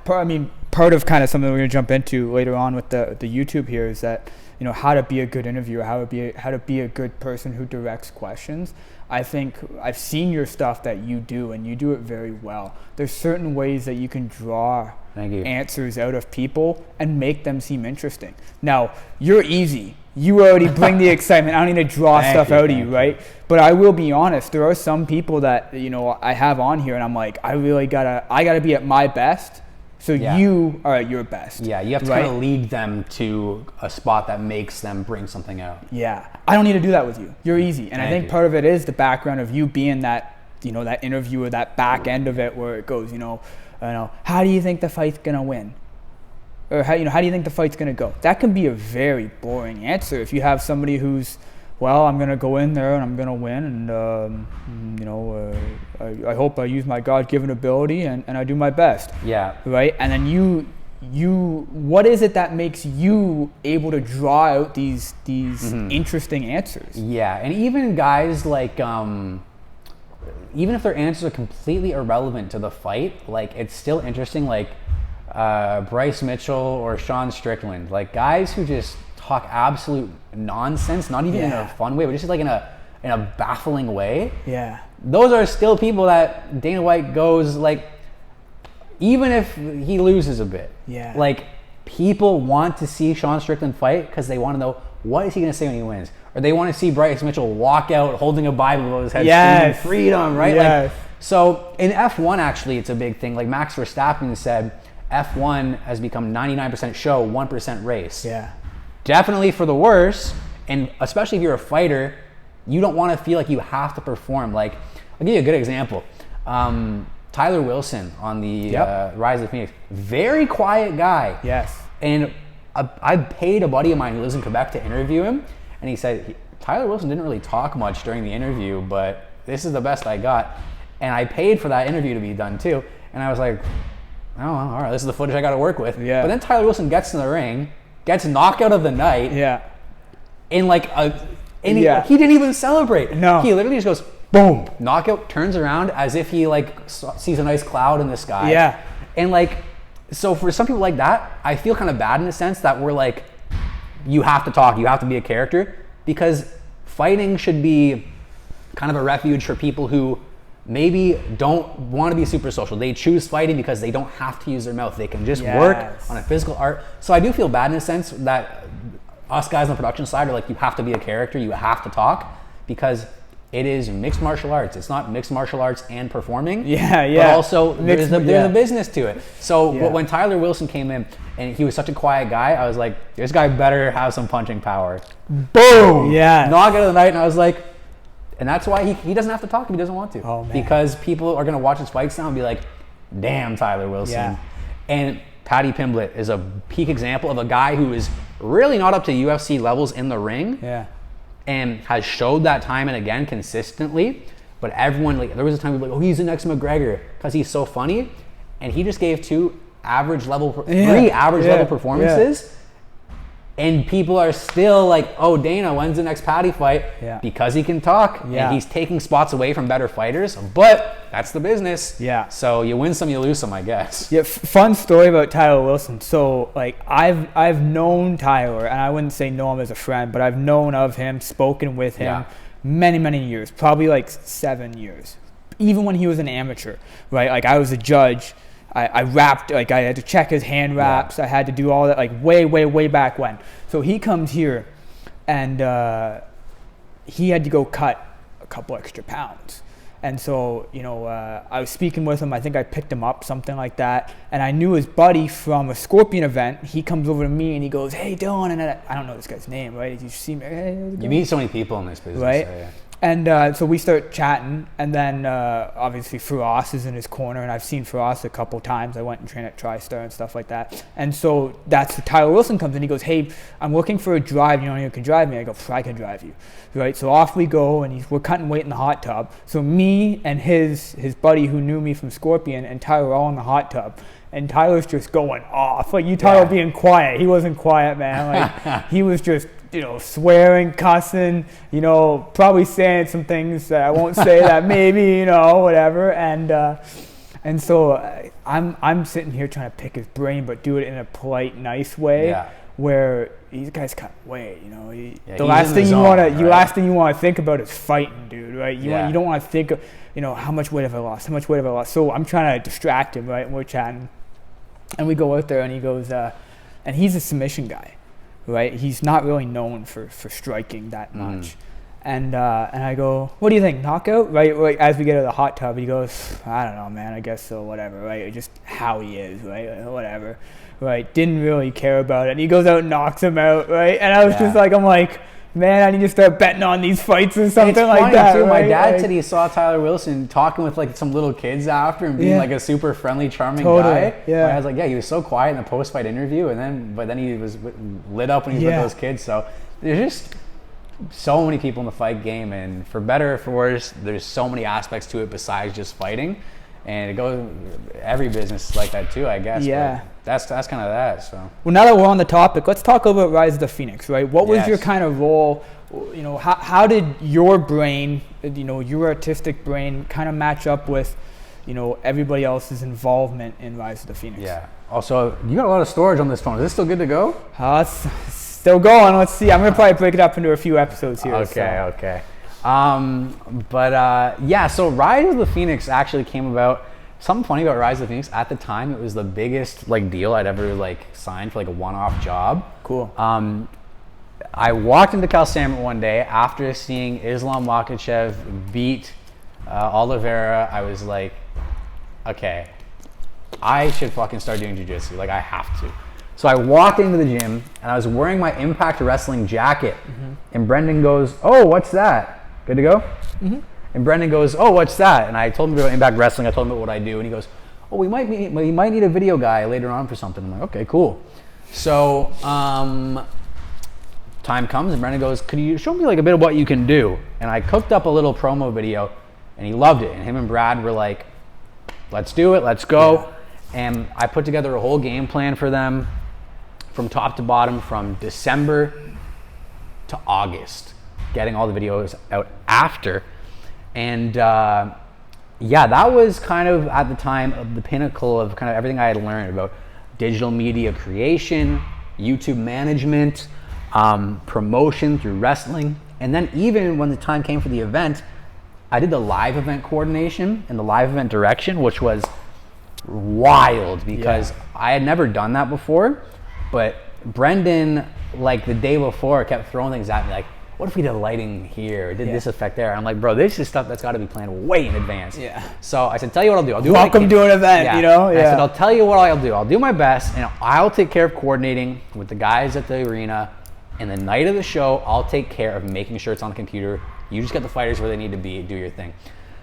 I mean, part of kind of something we're going to jump into later on with the YouTube here is that, how to be a good interviewer, how to be a good person who directs questions. I think I've seen your stuff that you do, and you do it very well. There's certain ways that you can draw answers out of people and make them seem interesting. Now, you're easy. You already bring the excitement. I don't need to draw stuff out of you, right? But I will be honest. There are some people that I have on here, and I'm like, I gotta be at my best. So you are at your best. Yeah, you have to kind of lead them to a spot that makes them bring something out. Yeah, I don't need to do that with you. You're easy, and I think part of it is the background of you being that, that interviewer, that back end of it where it goes, how do you think the fight's gonna win? Or how do you think the fight's gonna go? That can be a very boring answer if you have somebody who's, well, I'm gonna go in there and I'm gonna win, and I hope I use my God-given ability and I do my best. Yeah. Right, and then you what is it that makes you able to draw out these interesting answers? Yeah, and even guys like, even if their answers are completely irrelevant to the fight, like it's still interesting. Like Bryce Mitchell or Sean Strickland, like guys who just talk absolute nonsense, not even in a fun way, but just like in a baffling way. Yeah. Those are still people that Dana White goes like, even if he loses a bit, like people want to see Sean Strickland fight because they want to know what is he going to say when he wins, or they want to see Bryce Mitchell walk out holding a Bible above his head, screaming freedom, right? Like, so in F1, actually, it's a big thing. Like Max Verstappen said, F1 has become 99% show, 1% race. Yeah. Definitely for the worse, and especially if you're a fighter, you don't want to feel like you have to perform. Like, I'll give you a good example. Tyler Wilson on the Rise of the Phoenix. Very quiet guy. Yes. And I paid a buddy of mine who lives in Quebec to interview him, and he said, Tyler Wilson didn't really talk much during the interview, but this is the best I got. And I paid for that interview to be done too. And I was like, oh, all right, this is the footage I got to work with. Yeah. But then Tyler Wilson gets in the ring, gets knockout of the night. Yeah. In like he didn't even celebrate. No. He literally just goes, boom, knockout, turns around as if he like sees a nice cloud in the sky. Yeah. And like, so for some people like that, I feel kind of bad in a sense that we're like, you have to talk, you have to be a character, because fighting should be kind of a refuge for people who maybe don't want to be super social. They choose fighting because they don't have to use their mouth. They can just work on a physical art. So I do feel bad in a sense that us guys on the production side are like, you have to be a character, you have to talk, because it is mixed martial arts. It's not mixed martial arts and performing. But also there's a business to it. So when Tyler Wilson came in and he was such a quiet guy, I was like, this guy better have some punching power. Boom! Yeah. Knockout of the night, and I was like, and that's why he doesn't have to talk if he doesn't want to. Oh, man. Because people are gonna watch his fights now and be like, damn, Tyler Wilson. Yeah. And Paddy Pimblett is a peak example of a guy who is really not up to UFC levels in the ring. Yeah. And has showed that time and again consistently, but everyone, like, there was a time people were like, oh, he's the next McGregor because he's so funny, and he just gave three average level performances, and people are still like, oh, Dana, when's the next Paddy fight? Because he can talk, and he's taking spots away from better fighters, but that's the business. So you win some, you lose some, I guess. Fun story about Tyler Wilson. So like I've known Tyler, and I wouldn't say know him as a friend, but I've known of him, spoken with him many years, probably like 7 years, even when he was an amateur, right? Like I was a judge. I rapped, like I had to check his hand raps. I had to do all that, like way back when. So he comes here, and he had to go cut a couple extra pounds. And so, I was speaking with him. I think I picked him up, something like that. And I knew his buddy from a Scorpion event. He comes over to me and he goes, hey, Dylan. And I don't know this guy's name, right? Did you see me? Hey, you meet so many people in this business. Right? So, yeah. And so we start chatting, and then obviously Firas is in his corner, and I've seen Firas a couple times. I went and trained at TriStar and stuff like that. And so that's Tyler Wilson comes in. He goes, hey, I'm looking for a drive. You know who can drive me? I go, I can drive you. Right? So off we go, and we're cutting weight in the hot tub. So me and his buddy who knew me from Scorpion and Tyler are all in the hot tub. And Tyler's just going off. Like, you Tyler being quiet. He wasn't quiet, man. Like, he was just, swearing, cussing, probably saying some things that I won't say that maybe, whatever. And so I'm sitting here trying to pick his brain, but do it in a polite, nice way. Where these guys cut weight, the last thing last thing you want to think about is fighting, dude, right? You don't want to think of, how much weight have I lost? How much weight have I lost? So I'm trying to distract him, right? And we're chatting, and we go out there, and he goes, and he's a submission guy, right? He's not really known for striking that much. And I go, what do you think, knockout? Right? Like, as we get to the hot tub, he goes, I don't know, man, I guess so, whatever, right? Just how he is, right? Whatever. Right, didn't really care about it. And he goes out and knocks him out, right? And I was just like, I'm like, man, I need to start betting on these fights or something like that. Too. Right? My dad said he saw Tyler Wilson talking with like some little kids after and being like a super friendly, charming guy. I was like, he was so quiet in the post-fight interview, but then he was lit up when he was with those kids. So there's just so many people in the fight game, and for better or for worse, there's so many aspects to it besides just fighting. And it goes, every business is like that too, I guess. Yeah. But that's kind of that, so. Well, now that we're on the topic, let's talk about Rise of the Phoenix, right? What was Yes. your kind of role? You know, how did your brain, you know, your artistic brain kind of match up with, you know, everybody else's involvement in Rise of the Phoenix? Yeah. Also, you got a lot of storage on this phone. Is this still good to go? It's still going. Let's see. I'm going to probably break it up into a few episodes here. Okay. Yeah, so Rise of the Phoenix actually came about. Something funny about Rise of the Phoenix, at the time, it was the biggest like deal I'd ever like signed for like a one-off job. Cool. I walked into Cal Salmon one day after seeing Islam Makhachev beat Oliveira. I was like, okay, I should fucking start doing jiu-jitsu. Like, I have to. So I walked into the gym and I was wearing my Impact Wrestling jacket. And Brendan goes, "Oh, what's that? Good to go?" And Brendan goes, "Oh, what's that?" And I told him about Impact Wrestling. I told him about what I do. And he goes, "Oh, we might need a video guy later on for something." I'm like, okay, cool. So time comes and Brendan goes, "Could you show me like a bit of what you can do?" And I cooked up a little promo video and he loved it. And him and Brad were like, "Let's do it, let's go." Yeah. And I put together a whole game plan for them from top to bottom, from December to August, getting all the videos out after. And yeah, that was kind of at the time of the pinnacle of kind of everything I had learned about digital media creation, YouTube management, promotion through wrestling. And then even when the time came for the event, I did the live event coordination and the live event direction, which was wild because I had never done that before. But Brendan, like the day before, kept throwing things at me like, "What if we did lighting here, or did this effect there?" I'm like, "Bro, this is stuff that's got to be planned way in advance." Yeah. So I said, "Tell you what I'll do. I'll do welcome to an event, you know." Yeah. I said, "I'll tell you what I'll do. I'll do my best, and I'll take care of coordinating with the guys at the arena. And the night of the show, I'll take care of making sure it's on the computer. You just get the fighters where they need to be. Do your thing."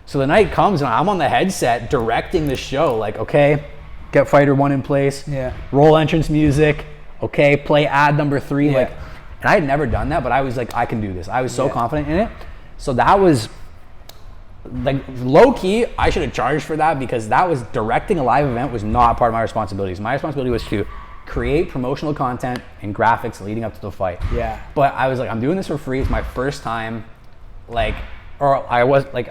So the night comes, and I'm on the headset directing the show. Like, okay, get fighter 1 in place. Yeah. Roll entrance music. Okay, play ad number 3. Yeah. Like. And I had never done that, but I was like, I can do this. I was so confident in it. So that was, like, low-key, I should have charged for that because that was directing a live event was not part of my responsibilities. My responsibility was to create promotional content and graphics leading up to the fight. Yeah. But I was like, I'm doing this for free. It's my first time, like, I was like,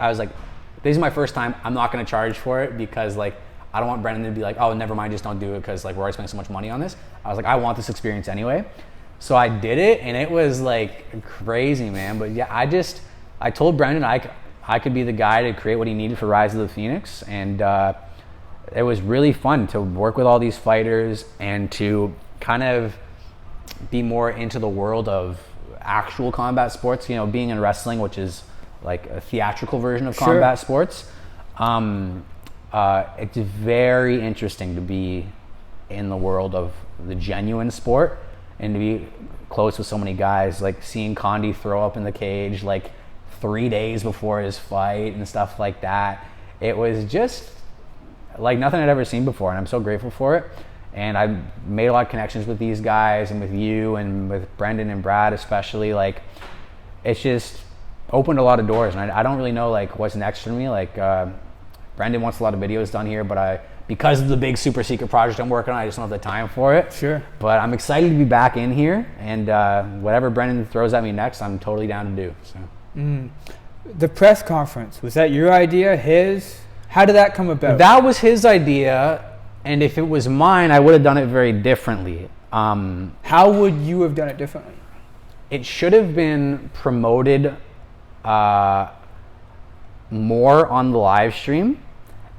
this is my first time. I'm not going to charge for it because, like, I don't want Brendan to be like, "Oh, never mind, just don't do it because, like, we're already spending so much money on this." I was like, I want this experience anyway. So I did it, and it was like crazy, man. But yeah, I told Brendan I could be the guy to create what he needed for Rise of the Phoenix, and it was really fun to work with all these fighters and to kind of be more into the world of actual combat sports. You know, being in wrestling, which is like a theatrical version of combat sports. It's very interesting to be in the world of the genuine sport. And to be close with so many guys, like seeing Condi throw up in the cage like 3 days before his fight and stuff like that. It was just like nothing I'd ever seen before, and I'm so grateful for it. And I made a lot of connections with these guys and with you and with Brendan and Brad especially. Like, it's just opened a lot of doors, and I don't really know like what's next for me. Like Brendan wants a lot of videos done here, but because of the big super secret project I'm working on, I just don't have the time for it. Sure. But I'm excited to be back in here, and whatever Brendan throws at me next, I'm totally down to do. So. The press conference, was that your idea, his? How did that come about? That was his idea, and if it was mine, I would have done it very differently. How would you have done it differently? It should have been promoted more on the live stream.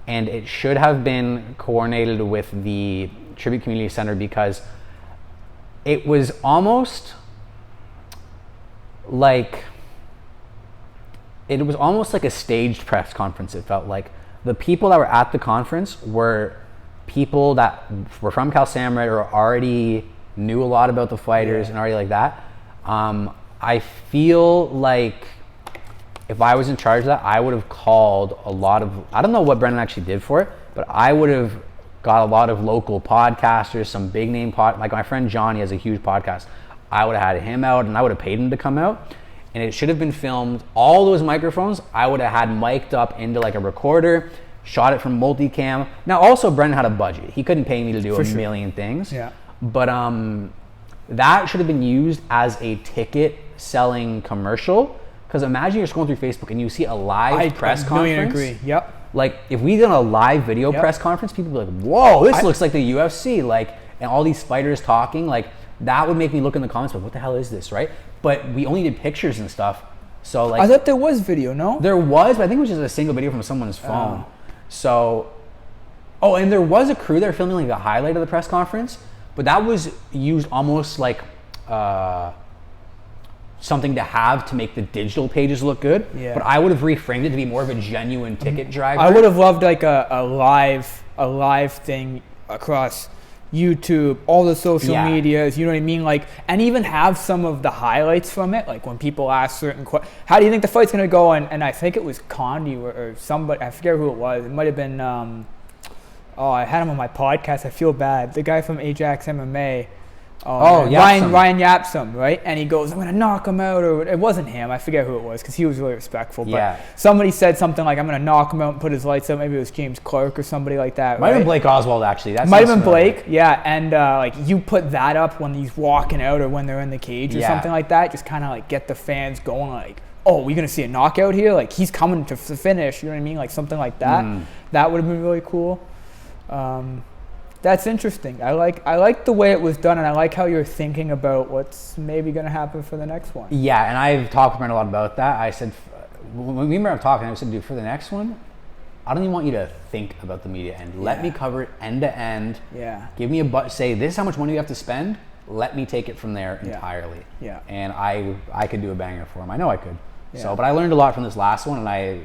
And it should have been coordinated with the Tribute Community Center because it was almost like a staged press conference. It felt like the people that were at the conference were people that were from Cal Samurai or already knew a lot about the fighters and already like that. I feel like if I was in charge of that, I would have called a lot of, I don't know what Brendan actually did for it, but I would have got a lot of local podcasters, some big name like my friend Johnny has a huge podcast. I would have had him out, and I would have paid him to come out, and it should have been filmed. All those microphones, I would have had mic'd up into like a recorder, shot it from multicam. Now, also, Brendan had a budget. He couldn't pay me to do a million things. Yeah. But that should have been used as a ticket selling commercial. Because imagine you're scrolling through Facebook and you see a live press conference. I agree. Yep. Like, if we did a live video press conference, people would be like, whoa, this looks like the UFC. Like, and all these fighters talking. Like, that would make me look in the comments, like, what the hell is this, right? But we only did pictures and stuff. So, like, I thought there was video, no? There was, but I think it was just a single video from someone's phone. So, and there was a crew there filming like a highlight of the press conference, but that was used almost like something to have to make the digital pages look good. Yeah. But I would have reframed it to be more of a genuine ticket driver. I would have loved like a live thing across YouTube, all the social medias, you know what I mean? Like, and even have some of the highlights from it, like when people ask certain questions. How do you think the fight's gonna go? And I think it was Condi or somebody, I forget who it was. It might have been, I had him on my podcast. I feel bad. The guy from Ajax MMA. Ryan Yapsum, right? And he goes, I'm going to knock him out. Or it wasn't him. I forget who it was because he was really respectful. But somebody said something like, I'm going to knock him out and put his lights out. Maybe it was James Clark or somebody like that. Might have been Blake Oswald, actually. Might have been Blake, yeah. And like you put that up when he's walking out or when they're in the cage or something like that. Just kind of like get the fans going like, oh, we're going to see a knockout here? Like he's coming to finish. You know what I mean? Like something like that. That would have been really cool. That's interesting. I like the way it was done, and I like how you're thinking about what's maybe going to happen for the next one. Yeah, and I've talked to Brent a lot about that. I said, when we were talking, I said, dude, for the next one, I don't even want you to think about the media end. Let me cover it end to end. Yeah. Give me say, this is how much money you have to spend. Let me take it from there entirely. Yeah. And I could do a banger for him. I know I could. Yeah. So, but I learned a lot from this last one, and I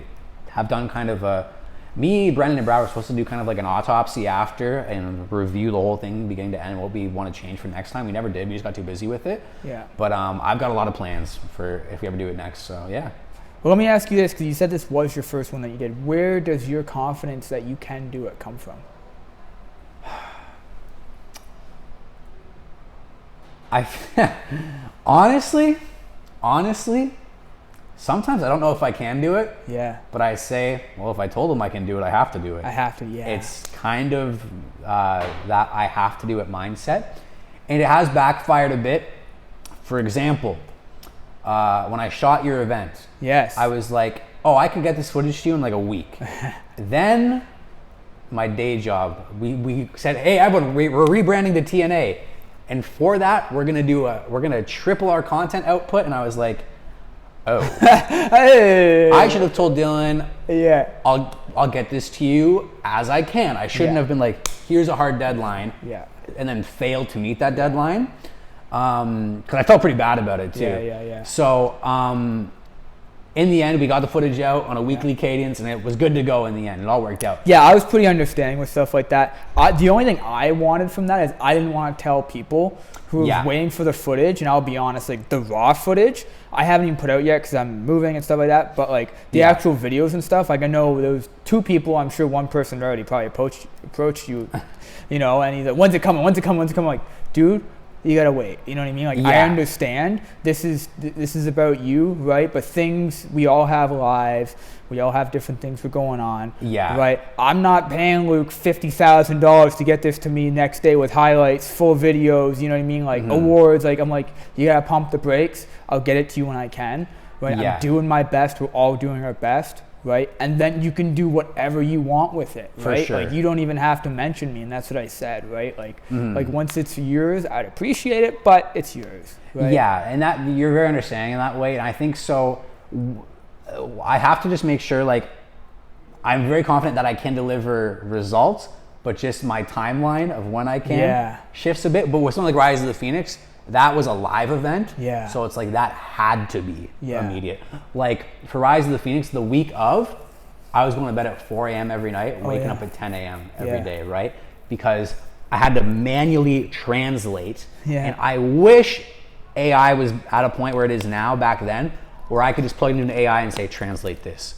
have done kind of me, Brendan, and Brad were supposed to do kind of like an autopsy after and review the whole thing beginning to end, what we want to change for next time. We never did. We just got too busy with it. Yeah. But I've got a lot of plans for if we ever do it next. So, yeah. Well, let me ask you this, because you said this was your first one that you did. Where does your confidence that you can do it come from? Honestly, sometimes I don't know if I can do it. Yeah. But I say, well, if I told them I can do it, I have to do it. I have to, yeah. It's kind of that I have to do it mindset. And it has backfired a bit. For example, when I shot your event, yes, I was like, oh, I can get this footage to you in like a week. Then my day job, we said, hey, everyone, we're rebranding to TNA. And for that, we're gonna triple our content output. And I was like, oh, hey. I should have told Dylan, yeah, I'll get this to you as I can. I shouldn't have been like, here's a hard deadline, and then failed to meet that deadline, because I felt pretty bad about it too. Yeah. So in the end, we got the footage out on a weekly cadence, and it was good to go in the end. It all worked out. Yeah, I was pretty understanding with stuff like that. The only thing I wanted from that is I didn't want to tell people who was waiting for the footage, and I'll be honest, like the raw footage, I haven't even put out yet because I'm moving and stuff like that, but like the actual videos and stuff, like I know there was 2 people, I'm sure one person already probably approached you, you know, and he's like, when's it coming, like, dude, you gotta wait, you know what I mean? Like, I understand this is about you, right? But things, we all have lives, we all have different things we're going on, right? I'm not paying Luke $50,000 to get this to me next day with highlights, full videos, you know what I mean? Like awards, like I'm like, you gotta pump the brakes. I'll get it to you when I can, right? I'm doing my best. We're all doing our best, right? And then you can do whatever you want with it, right? Sure. Like you don't even have to mention me, and that's what I said, right? Like, like once it's yours, I'd appreciate it, but it's yours, right? Yeah, and that you're very understanding in that way, and I think so. I have to just make sure, like, I'm very confident that I can deliver results, but just my timeline of when I can shifts a bit. But with something like Rise of the Phoenix, that was a live event, so it's like that had to be immediate. Like for Rise of the Phoenix, the week of, I was going to bed at 4 a.m. every night and waking up at 10 a.m. every day, right? Because I had to manually translate, and I wish AI was at a point where it is now back then, where I could just plug it into AI and say, translate this.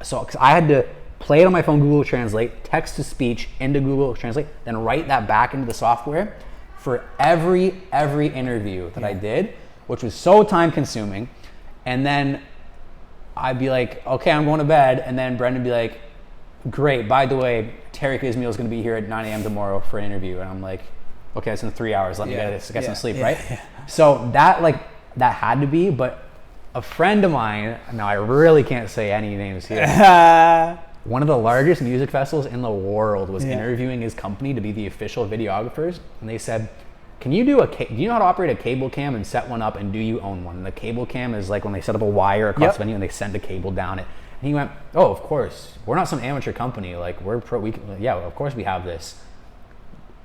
So 'cause I had to play it on my phone, Google Translate, text to speech into Google Translate, then write that back into the software for every interview that I did, which was so time consuming. And then I'd be like, okay, I'm going to bed. And then Brendan would be like, great. By the way, Terry Ismail is going to be here at 9 a.m. tomorrow for an interview. And I'm like, okay, it's in 3 hours. Let me get some sleep, right? Yeah. So that had to be, but a friend of mine, now I really can't say any names here. One of the largest music festivals in the world was interviewing his company to be the official videographers. And they said, do you know how to operate a cable cam and set one up, and do you own one? And the cable cam is like when they set up a wire across the venue and they send a cable down it. And he went, oh, of course. We're not some amateur company. Like, we're pro. Of course we have this.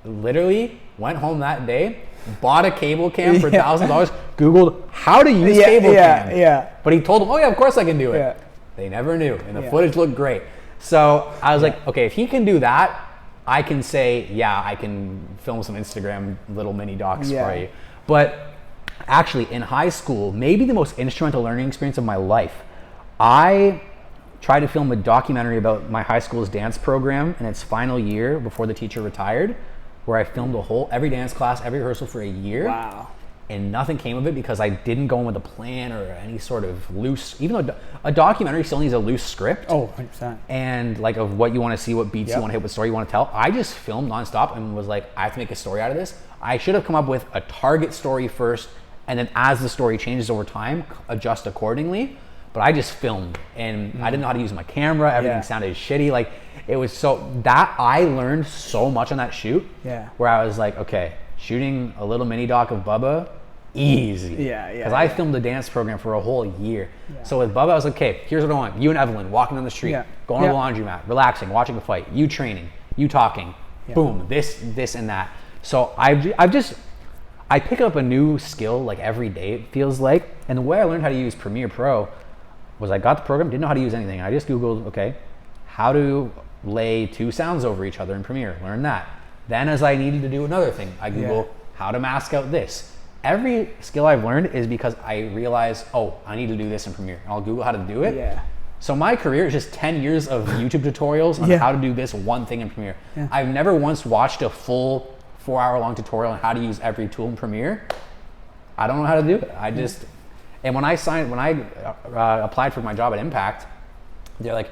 Literally went home that day, bought a cable cam for $1,000, Googled how to use cable cam. Yeah. But he told them, oh yeah, of course I can do it. Yeah. They never knew, and the footage looked great. So I was like, okay, if he can do that, I can say, yeah, I can film some Instagram little mini docs for you. But actually, in high school, maybe the most instrumental learning experience of my life, I tried to film a documentary about my high school's dance program in its final year before the teacher retired, where I filmed every dance class, every rehearsal for a year. Wow. And nothing came of it because I didn't go in with a plan or any sort of loose, even though a documentary still needs a loose script. Oh, 100%. And like of what you want to see, what beats you want to hit, what story you want to tell. I just filmed nonstop and was like, I have to make a story out of this. I should have come up with a target story first, and then as the story changes over time, adjust accordingly. But I just filmed, and I didn't know how to use my camera. Everything sounded shitty. Like, it was I learned so much on that shoot. Yeah. Where I was like, okay, shooting a little mini doc of Bubba, easy. Because I filmed the dance program for a whole year. Yeah. So with Bubba, I was like, okay, here's what I want. You and Evelyn walking down the street, going to the laundromat, relaxing, watching a fight, you training, you talking, boom, this and that. So I pick up a new skill like every day, it feels like. And the way I learned how to use Premiere Pro was I got the program, didn't know how to use anything. I just Googled, okay, how to lay two sounds over each other in Premiere, learn that. Then as I needed to do another thing, I Google how to mask out this. Every skill I've learned is because I realized, oh, I need to do this in Premiere. And I'll Google how to do it. Yeah. So my career is just 10 years of YouTube tutorials on how to do this one thing in Premiere. Yeah. I've never once watched a full 4-hour-long tutorial on how to use every tool in Premiere. I don't know how to do it. And when I applied for my job at Impact, they're like,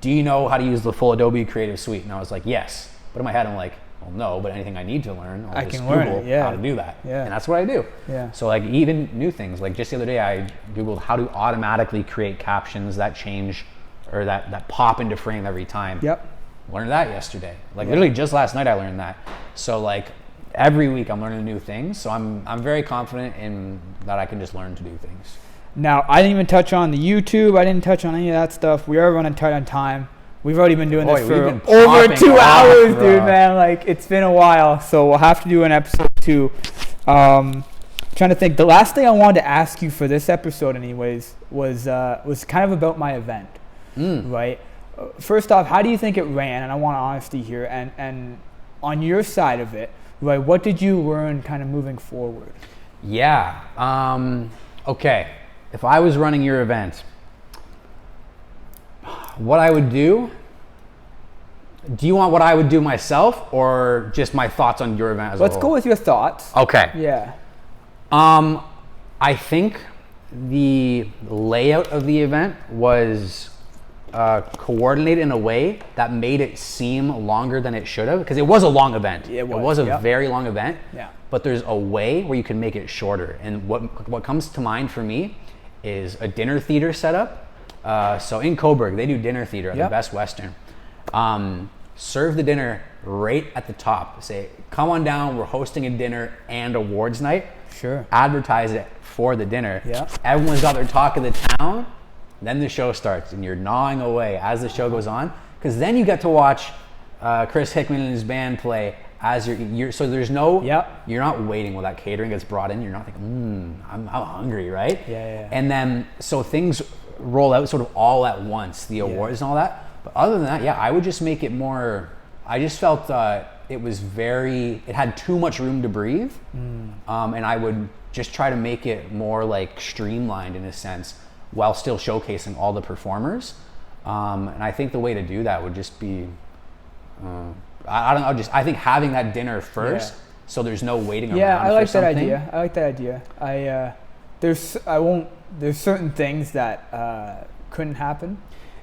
do you know how to use the full Adobe Creative Suite? And I was like, yes. But in my head, I'm like, well, no, but anything I need to learn, I'll just Google how to do that. Yeah. And that's what I do. Yeah. So like even new things, like just the other day, I Googled how to automatically create captions that change or that pop into frame every time. Yep. Learned that yesterday. Like literally just last night I learned that. So like every week I'm learning new things. So I'm very confident in that I can just learn to do things. Now, I didn't even touch on the YouTube. I didn't touch on any of that stuff. We are running tight on time. We've already been doing this for over 2 hours, dude, man. Like, it's been a while. So we'll have to do an episode 2. Trying to think. The last thing I wanted to ask you for this episode anyways was kind of about my event, right? First off, how do you think it ran? And I want honesty here. And on your side of it, right, what did you learn kind of moving forward? Yeah. Okay. If I was running your event, what I would do you want what I would do myself or just my thoughts on your event as a whole? Let's go with your thoughts. Okay. Yeah. I think the layout of the event was coordinated in a way that made it seem longer than it should have, because it was a long event. It was a very long event. Yeah. But there's a way where you can make it shorter. And what comes to mind for me is a dinner theater setup. So in Coburg, they do dinner theater at the Best Western. Serve the dinner right at the top. Say, come on down, we're hosting a dinner and awards night. Sure. Advertise it for the dinner. Yeah. Everyone's got their talk of the town. Then the show starts and you're gnawing away as the show goes on. Because then you get to watch Chris Hickman and his band play as you're so there's no, you're not waiting while that catering gets brought in. You're not thinking, I'm hungry, right? Yeah. And then, so things roll out sort of all at once, the awards and all that. But other than that, I would just make it more, I just felt it had too much room to breathe. And I would just try to make it more like streamlined in a sense while still showcasing all the performers. And I think the way to do that would just be, I don't know, I think having that dinner first, so there's no waiting around. I like that idea. I like that idea. There's certain things that couldn't happen.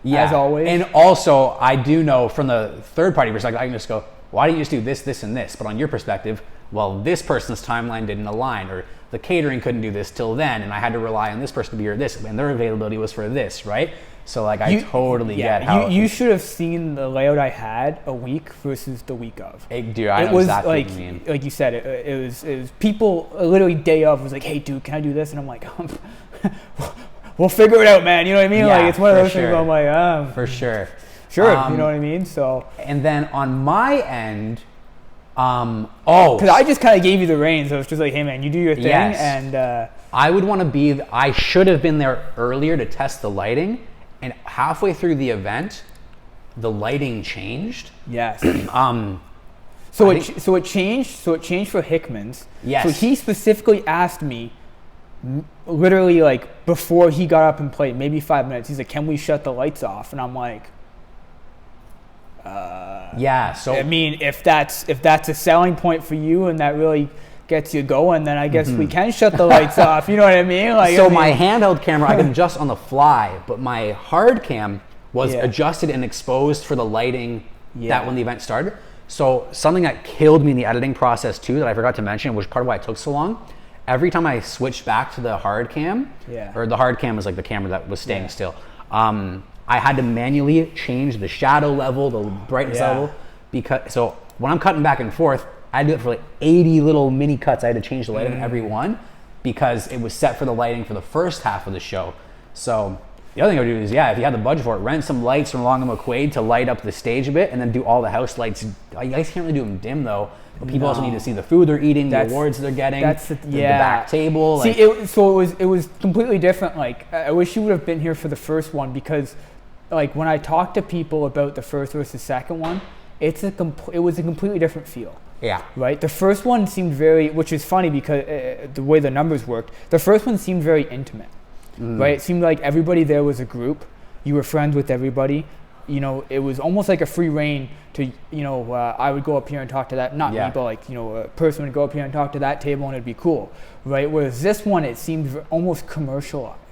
as always. And also, I do know from the third party perspective, I can just go, why didn't you just do this, this, and this? But on your perspective, well, this person's timeline didn't align, or the catering couldn't do this till then, and I had to rely on this person to be here this, and their availability was for this, right? So like I totally get how you should have seen the layout I had a week versus the week of. Dude, I know exactly what you mean. Like you said, it was people literally day of was like, hey dude, can I do this? And I'm like, we'll figure it out, man. You know what I mean? Yeah, like it's one of those things where I'm like, for sure. Sure, you know what I mean? So and then on my end, because I just kind of gave you the reins. I was just like, hey man, you do your thing, yes. and I would want to be. I should have been there earlier to test the lighting, and halfway through the event, the lighting changed. Yes. So it changed for Hickman's. Yes. So he specifically asked me, literally like before he got up and played, maybe 5 minutes. He's like, "Can we shut the lights off?" And I'm like, yeah. So I mean, if that's a selling point for you and that really gets you going, then I guess we can shut the lights off. You know what I mean? Like, so my handheld camera I can adjust on the fly, but my hard cam was adjusted and exposed for the lighting that when the event started. So something that killed me in the editing process too that I forgot to mention, which part of why it took so long. Every time I switched back to the hard cam, or the hard cam was like the camera that was staying still. I had to manually change the shadow level, the brightness level, because so when I'm cutting back and forth, I do it for like 80 little mini cuts. I had to change the lighting on every one because it was set for the lighting for the first half of the show. So the other thing I would do is, if you had the budget for it, rent some lights from Long and McQuaid to light up the stage a bit, and then do all the house lights. You guys can't really do them dim though, but people also need to see the food they're eating, the awards they're getting, the back table. See, it was completely different. Like I wish you would have been here for the first one because, like when I talk to people about the first versus second one, it was a completely different feel. Yeah. Right. The first one seemed very, which is funny because the way the numbers worked. The first one seemed very intimate. Right. It seemed like everybody there was a group. You were friends with everybody. You know, it was almost like a free reign to, I would go up here and talk to that, not me, but like, a person would go up here and talk to that table and it'd be cool. Right. Whereas this one, it seemed almost commercialized.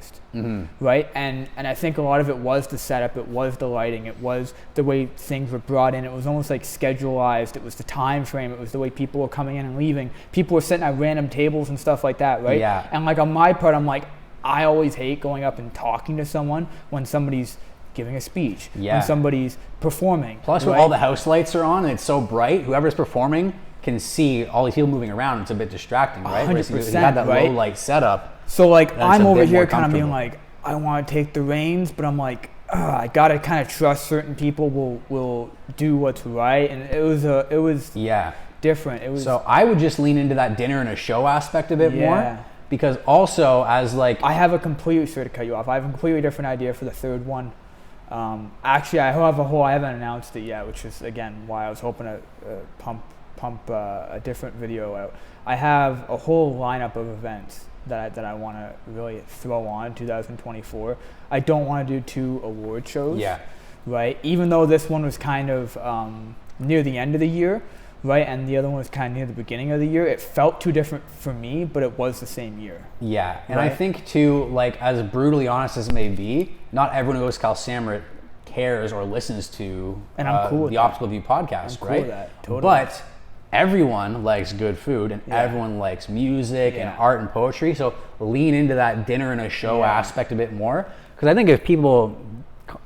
Right. And I think a lot of it was the setup. It was the lighting. It was the way things were brought in. It was almost like schedulized. It was the time frame. It was the way people were coming in and leaving. People were sitting at random tables and stuff like that. Right. Yeah. And like on my part, I'm like, I always hate going up and talking to someone when somebody's giving a speech, when somebody's performing. Plus, when all the house lights are on and it's so bright, whoever's performing can see all these people moving around. It's a bit distracting, right? 100%, Whereas you had that low light setup. So like I'm over here kind of being like, I want to take the reins, but I'm like, I gotta kind of trust certain people will do what's right, and it was different. It was so I would just lean into that dinner and a show aspect a bit more. Because also, as like... I have a completely, sorry to cut you off, I have a completely different idea for the third one. Actually, I haven't announced it yet, which is, again, why I was hoping to pump a different video out. I have a whole lineup of events that I want to really throw on 2024. I don't want to do 2 award shows. Yeah. Right? Even though this one was kind of near the end of the year, right, and the other one was kind of near the beginning of the year. It felt too different for me, but it was the same year. Yeah, and I think too, like as brutally honest as it may be, not everyone who goes to Cal Samrit cares or listens to and I'm cool with the Optical View podcast, I'm right? Cool with that. Totally. But everyone likes good food and everyone likes music and art and poetry. So lean into that dinner and a show aspect a bit more, because I think if people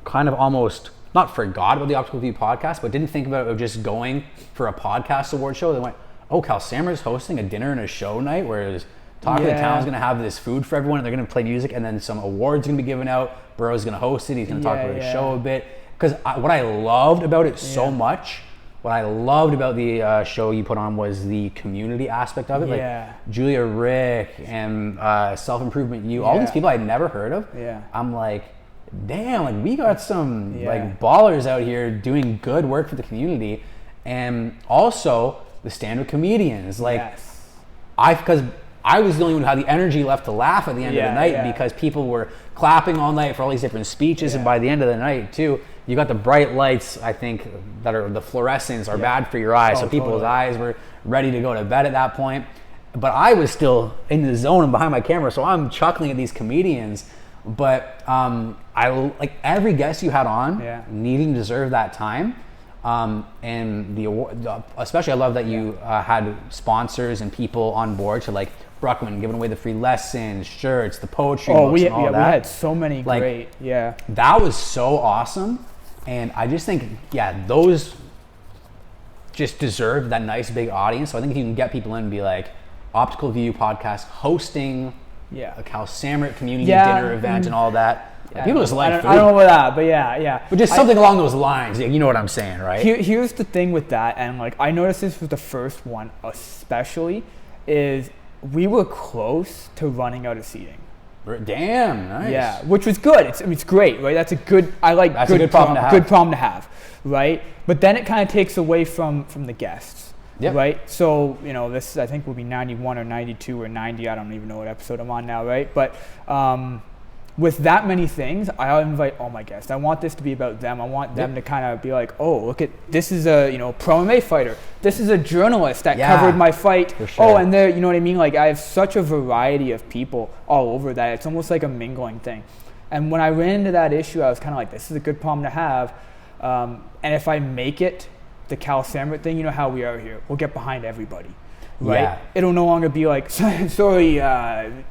kind of almost not forgot about the Optical View podcast, but didn't think about it just going for a podcast award show. They went, oh, Cal Samrit's hosting a dinner and a show night where Talk of the Town's going to have this food for everyone and they're going to play music and then some awards going to be given out. Burrow's going to host it. He's going to talk about his show a bit. Because what I loved about it so much, what I loved about the show you put on was the community aspect of it. Like Julia Rick and Self-Improvement U, all these people I'd never heard of. I'm like, damn, like we got some like ballers out here doing good work for the community. And also the stand-up comedians, like because I was the only one who had the energy left to laugh at the end of the night because people were clapping all night for all these different speeches. And by the end of the night too, you got the bright lights, I think, that are the fluorescents are bad for your eyes. So people's eyes were ready to go to bed at that point. But I was still in the zone and behind my camera. So I'm chuckling at these comedians But I like every guest you had on, needing to deserve that time. And the award, especially I love that you had sponsors and people on board to like Bruckman giving away the free lessons, shirts, the poetry books, and all that. We had so many great, That was so awesome, and I just think, those just deserve that nice big audience. So I think if you can get people in and be like, Optical View podcast hosting a Cal Samrit community dinner event and all that. People just like food. I don't know about that, but But just something along those lines. You know what I'm saying, right? Here's the thing with that, and like I noticed this with the first one especially, is we were close to running out of seating. Damn, nice. Yeah, which was good. It's great, right? That's a good. That's a good problem to have. Good problem to have, right? But then it kind of takes away from the guests, right? So this I think will be 91 or 92 or 90. I don't even know what episode I'm on now, right? But with that many things, I invite all my guests. I want this to be about them. I want them to kind of be like, oh, look at this is a pro MMA fighter. This is a journalist that covered my fight. For sure. Oh, and there, you know what I mean? Like I have such a variety of people all over that it's almost like a mingling thing. And when I ran into that issue, I was kind of like, this is a good problem to have. And if I make it the Cal Samrit thing, you know how we are here. We'll get behind everybody. Right? Yeah. It'll no longer be like, sorry,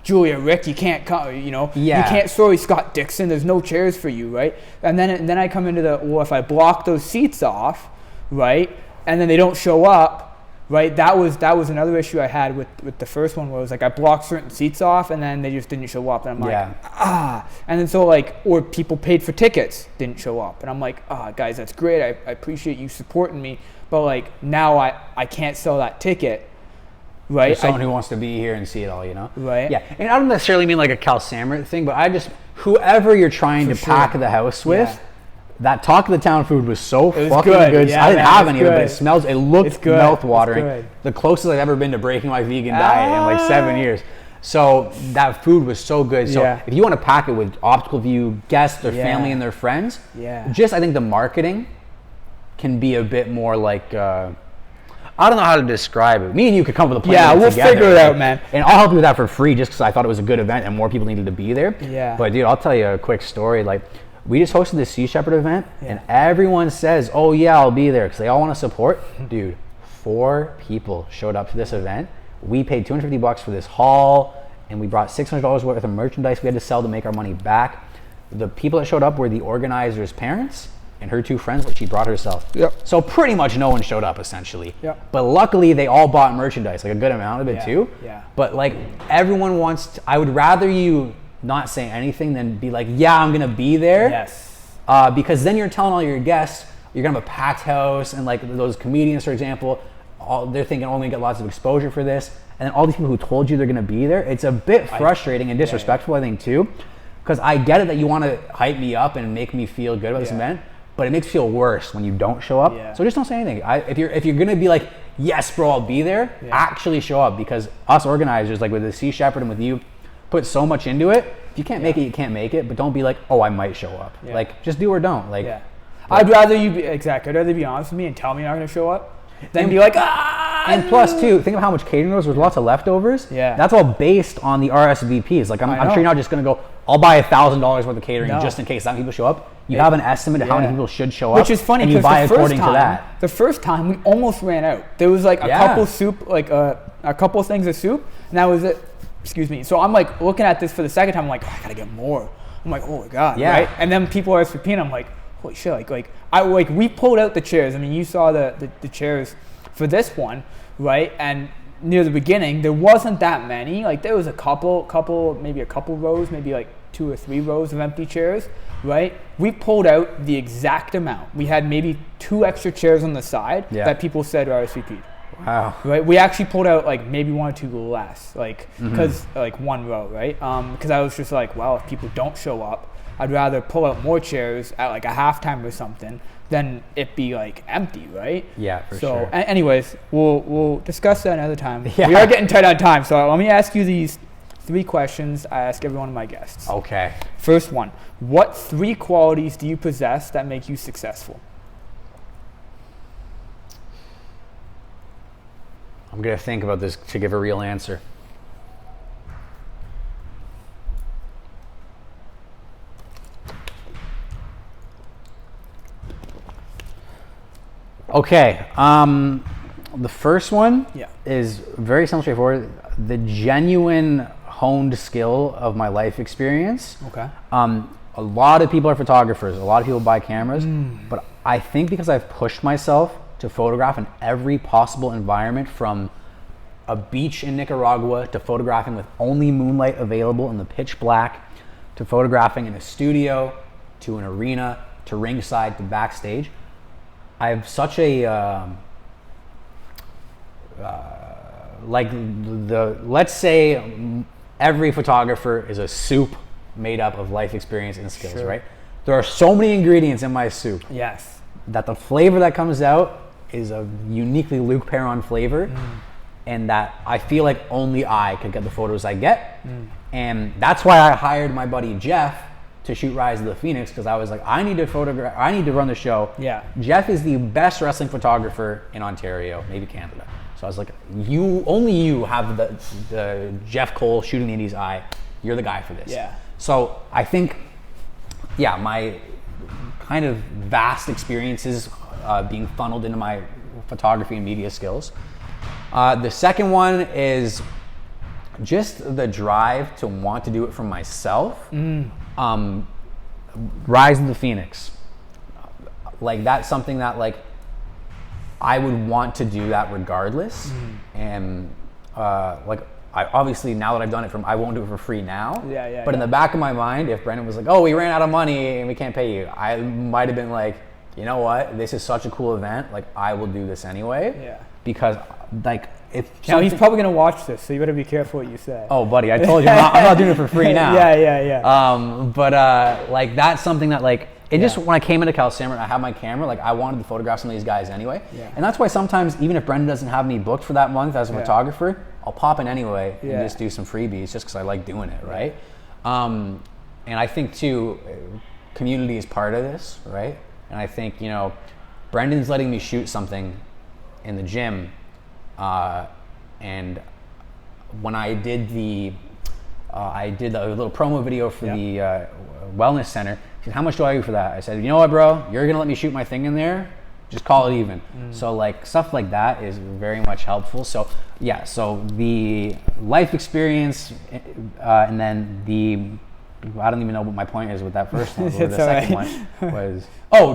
Julia, Rick, you can't come, you can't, sorry, Scott Dixon, there's no chairs for you, right? And then I come into if I block those seats off, right, and then they don't show up, right, that was another issue I had with the first one, where it was like I blocked certain seats off and then they just didn't show up, and I'm like, and then so or people paid for tickets, didn't show up, and I'm like, guys, that's great, I appreciate you supporting me, but like now I can't sell that ticket. Right, for someone who wants to be here and see it all, Right. Yeah, and I don't necessarily mean like a Cal Samrit thing, but whoever you're trying to pack the house with, that Talk of the Town food was so fucking good. Yeah, I didn't have any of it, but it looked mouth-watering. The closest I've ever been to breaking my vegan diet in like 7 years. So that food was so good. So if you want to pack it with Optical View guests, their family and their friends, just I think the marketing can be a bit more like... I don't know how to describe it. Me and you could come up with a plan. Yeah, we'll figure it out, man. And I'll help you with that for free just because I thought it was a good event and more people needed to be there. Yeah. But dude, I'll tell you a quick story. Like, we just hosted the Sea Shepherd event and everyone says, oh yeah, I'll be there because they all want to support. Dude, 4 people showed up to this event. We paid $250 for this hall and we brought $600 worth of merchandise we had to sell to make our money back. The people that showed up were the organizer's parents and her 2 friends, which she brought herself. So pretty much no one showed up essentially. But luckily they all bought merchandise, like a good amount of it too. But like everyone wants I would rather you not say anything than be like, yeah, I'm gonna be there. Because then you're telling all your guests you're gonna have a packed house, and like those comedians, for example, they're thinking, oh, I'm gonna get lots of exposure for this. And then all these people who told you they're gonna be there, it's a bit frustrating and disrespectful, I think too. Because I get it that you want to hype me up and make me feel good about this event, but it makes you feel worse when you don't show up. So just don't say anything. If you're gonna be like, yes, bro, I'll be there, actually show up, because us organizers, like with the Sea Shepherd and with you, put so much into it. If you can't make it, you can't make it. But don't be like, oh, I might show up. Like, just do or don't. Like, I'd rather you be I'd rather be honest with me and tell me you're not gonna show up, than be like, And plus, too, think of how much catering there was. There's lots of leftovers. That's all based on the RSVPs. Like, I'm sure you're not just gonna go, I'll buy $1,000 worth of catering just in case that people show up. You have an estimate of how many people should show up, which is funny, and you buy according to that. The first time we almost ran out. There was like a couple soup, like a couple things of soup, and that was it. Excuse me. So I'm like looking at this for the second time. I'm like, oh, I gotta get more. I'm like, oh my god, right? And then people are RSVPing. I'm like, holy shit! Like we pulled out the chairs. I mean, you saw the chairs for this one, right? And near the beginning, there wasn't that many. Like there was a couple, maybe a couple rows, maybe like 2 or 3 rows of empty chairs, right? We pulled out the exact amount. We had maybe 2 extra chairs on the side that people said RSVP'd. Wow. Right? We actually pulled out like maybe 1 or 2 less, like because like 1 row, right? Because I was just like, well, if people don't show up, I'd rather pull out more chairs at like a halftime or something than it be like empty, right? Yeah, for sure. So anyways, we'll discuss that another time. We are getting tight on time, so let me ask you these 3 questions I ask every one of my guests. Okay. First one, what 3 qualities do you possess that make you successful? I'm going to think about this to give a real answer. Okay. The first one Yeah. is very simple, straightforward. The genuine honed skill of my life experience. Okay. A lot of people are photographers. A lot of people buy cameras. But I think because I've pushed myself to photograph in every possible environment, from a beach in Nicaragua to photographing with only moonlight available in the pitch black, to photographing in a studio, to an arena, to ringside, to backstage. I have such a let's say every photographer is a soup made up of life experience and skills, right? There are so many ingredients in my soup. Yes. That the flavor that comes out is a uniquely Luke Paron flavor, and that I feel like only I could get the photos I get. And that's why I hired my buddy Jeff to shoot Rise of the Phoenix, because I was like, I need to photograph, I need to run the show. Yeah. Jeff is the best wrestling photographer in Ontario, maybe Canada. So I was like, only you have the Jeff Cole shooting the Indies eye. You're the guy for this. Yeah. So I think, yeah, my kind of vast experiences being funneled into my photography and media skills. The second one is just the drive to want to do it for myself. Rise of the Phoenix. Like, that's something that, like, I would want to do that regardless. And like, I obviously, now that I've done it I won't do it for free now. But in the back of my mind, if Brendan was like, oh, we ran out of money and we can't pay you, I might have been like, you know what, this is such a cool event, like, I will do this anyway. Yeah. Because, like, if now he's probably gonna watch this, so you better be careful what you say. Oh, buddy, I told you, I'm not doing it for free now. Yeah. But like, that's something that, like, it just, when I came into Cal Summer and I had my camera, like, I wanted to photograph some of these guys anyway. And that's why sometimes, even if Brendan doesn't have me booked for that month as a photographer, I'll pop in anyway and just do some freebies just because I like doing it, right? And I think too, community is part of this, right? And I think, you know, Brendan's letting me shoot something in the gym, and when I did the little promo video for the wellness center, he said, how much do I owe you for that? I said, you know what, bro, you're gonna let me shoot my thing in there, just call it even. So, like, stuff like that is very much helpful. So yeah, so the life experience, and then I don't even know what my point is with that first one, but the second one was,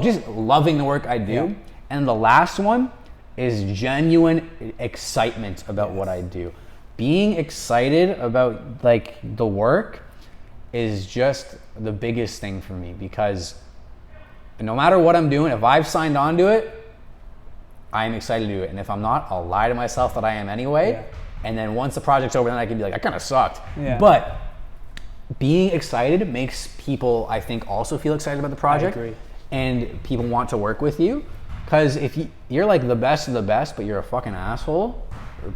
just loving the work I do. And the last one is genuine excitement about what I do. Being excited about, like, the work is just the biggest thing for me, because no matter what I'm doing, if I've signed on to it, I'm excited to do it. And if I'm not, I'll lie to myself that I am anyway. And then once the project's over, then I can be like, that kind of sucked. But being excited makes people, I think, also feel excited about the project. I agree. And people want to work with you. Because if you're like the best of the best, but you're a fucking asshole,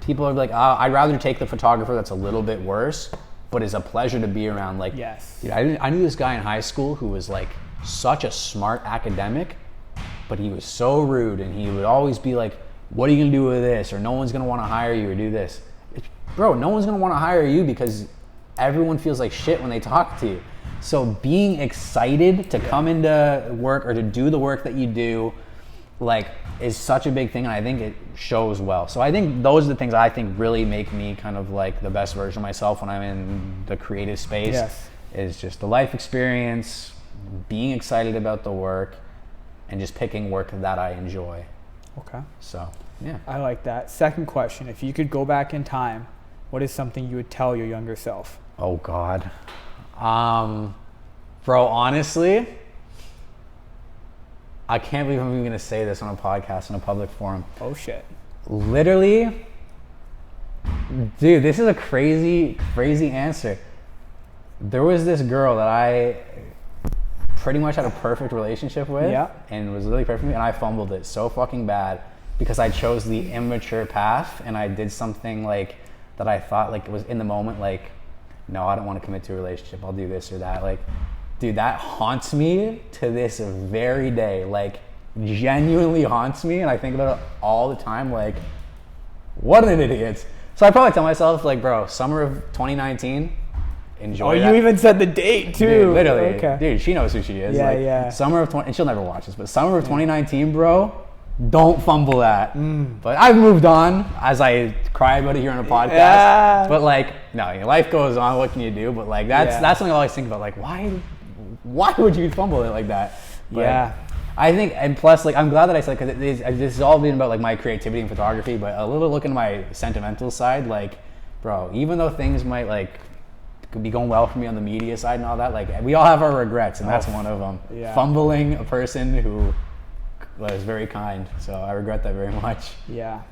people are like, I'd rather take the photographer that's a little bit worse, but is a pleasure to be around. Like, dude, I knew this guy in high school who was like such a smart academic, but he was so rude, and he would always be like, what are you gonna do with this? Or no one's gonna wanna hire you or do this. Bro, no one's gonna wanna hire you because everyone feels like shit when they talk to you. So being excited to come into work or to do the work that you do, like, is such a big thing, and I think it shows well. So I think those are the things I think really make me kind of like the best version of myself when I'm in the creative space. Is just the life experience, being excited about the work, and just picking work that I enjoy. Okay. So, yeah. I like that. Second question, if you could go back in time, what is something you would tell your younger self? Oh, God. Bro, honestly, I can't believe I'm even gonna say this on a podcast in a public forum. Oh shit. Literally, dude, this is a crazy, crazy answer. There was this girl that I pretty much had a perfect relationship with, and was really perfect for me, and I fumbled it so fucking bad because I chose the immature path, and I did something like that I thought, like, it was in the moment, like, no, I don't want to commit to a relationship, I'll do this or that. Like, dude, that haunts me to this very day. Like, genuinely haunts me, and I think about it all the time. Like, what an idiot. So I probably tell myself, like, bro, summer of 2019, enjoy that. You even said the date too. Dude, literally. Okay. Dude, she knows who she is. Yeah. Summer of and she'll never watch this, but summer of 2019, bro, don't fumble that. But I've moved on as I cry about it here on a podcast. Yeah. But like, no, life goes on. What can you do? But like, that's something I always think about. Like, why would you fumble it like that? But I think, and plus, like, I'm glad that I said, because this has all been about like my creativity and photography, but a little look into my sentimental side. Like, bro, even though things might like could be going well for me on the media side and all that, like, we all have our regrets, and that's one of them. Yeah. Fumbling a person who was very kind, so I regret that very much. Yeah.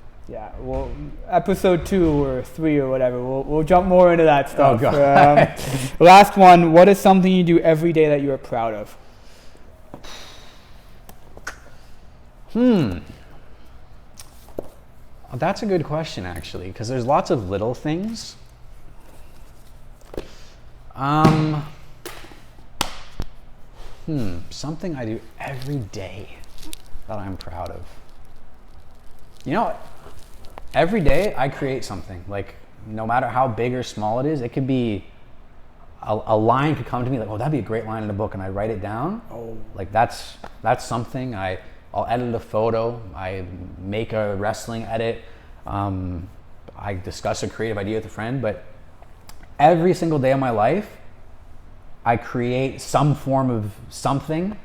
Well, episode 2 or 3 or whatever, we'll jump more into that stuff. Oh, God. Last one. What is something you do every day that you are proud of? That's a good question, actually, because there's lots of little things. Something I do every day that I'm proud of. Every day I create something. Like, no matter how big or small it is, it could be a line could come to me like, oh, that'd be a great line in a book, and I write it down. Oh, like that's something. I'll edit a photo. I make a wrestling edit. I discuss a creative idea with a friend. But every single day of my life, I create some form of something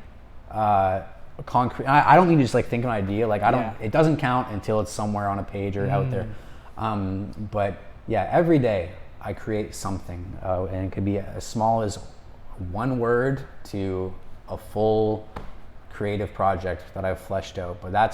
concrete. I don't need to just like think of an idea. Like it doesn't count until it's somewhere on a page or out there. But yeah, every day I create something, and it could be as small as one word to a full creative project that I've fleshed out. But I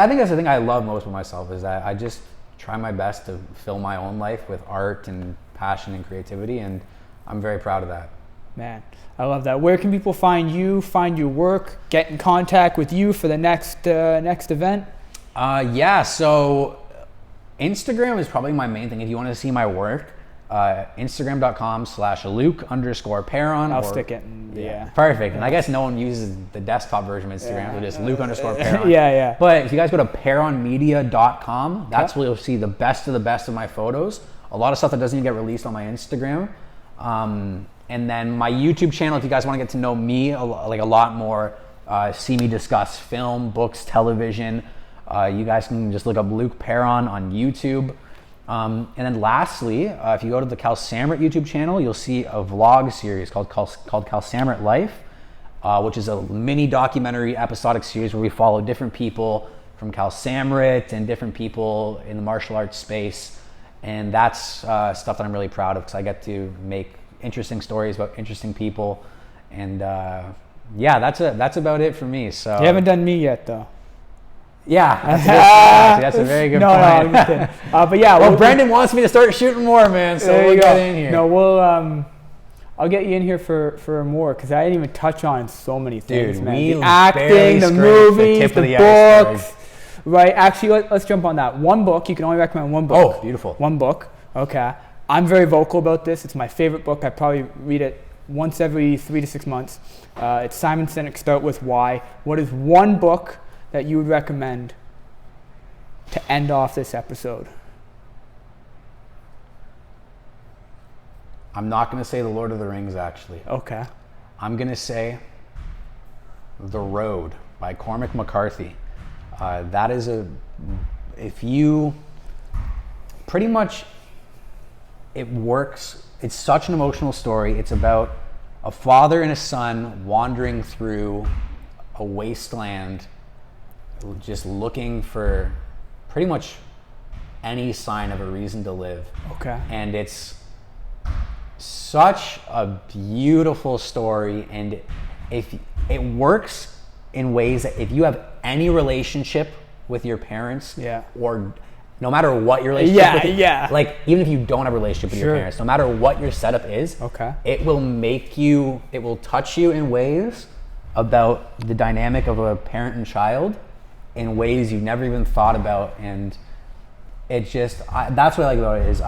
think that's the thing I love most with myself, is that I just try my best to fill my own life with art and passion and creativity, and I'm very proud of that. Man, I love that. Where can people find you, find your work, get in contact with you for the next event? So Instagram is probably my main thing. If you want to see my work, Instagram.com/Luke_Paron. I'll stick it. Perfect. And I guess no one uses the desktop version of Instagram, so just Luke_Paron. Yeah. But if you guys go to paronmedia.com, that's where you'll see the best of my photos. A lot of stuff that doesn't even get released on my Instagram. And then my YouTube channel, if you guys want to get to know me a lot more, see me discuss film, books, television, you guys can just look up Luke Paron on YouTube. And then lastly, if you go to the Cal Samrit YouTube channel, you'll see a vlog series called Cal Samrit Life, which is a mini documentary episodic series where we follow different people from Cal Samrit and different people in the martial arts space. And that's stuff that I'm really proud of, because I get to make interesting stories about interesting people. And that's about it for me. So you haven't done me yet, though. Yeah, that's a very good point. No, I'm just kidding. But yeah, well, Brendan wants me to start shooting more, man. So we'll get in here. No, I'll get you in here for more, because I didn't even touch on so many things, man. The acting, the movies, the books. Right. Actually, let's jump on that. One book. You can only recommend one book. Oh, beautiful. One book. Okay. I'm very vocal about this. It's my favorite book. I probably read it once every 3 to 6 months. It's Simon Sinek's Start With Why. What is one book that you would recommend to end off this episode? I'm not going to say The Lord of the Rings, actually. Okay. I'm going to say The Road by Cormac McCarthy. That is pretty much, it works. It's such an emotional story. It's about a father and a son wandering through a wasteland, just looking for pretty much any sign of a reason to live. Okay. And it's such a beautiful story, and if it works in ways that if you have any relationship with your parents, or no matter what your relationship with, like even if you don't have a relationship with your parents, no matter what your setup is, it will touch you in ways about the dynamic of a parent and child in ways you've never even thought about. And it just, that's what I like about it, is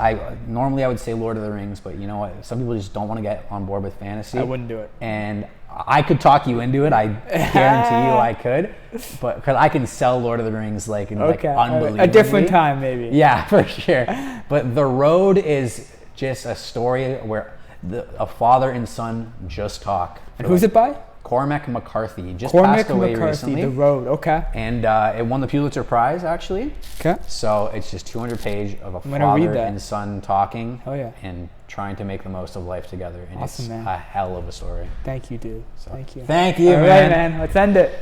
normally I would say Lord of the Rings, but you know what, some people just don't want to get on board with fantasy. I wouldn't do it. And I could talk you into it, I guarantee you I could, but because I can sell Lord of the Rings like unbelievably. A different time maybe. Yeah, for sure. But The Road is just a story where a father and son just talk. And who's it by? Cormac McCarthy just passed away recently. The Road, okay. And it won the Pulitzer Prize, actually. Okay. So it's just 200 pages of a father and son talking and trying to make the most of life together. And awesome, it's man. a hell of a story. Thank you, dude. So, thank you. Thank you, All man. right, man. Let's end it.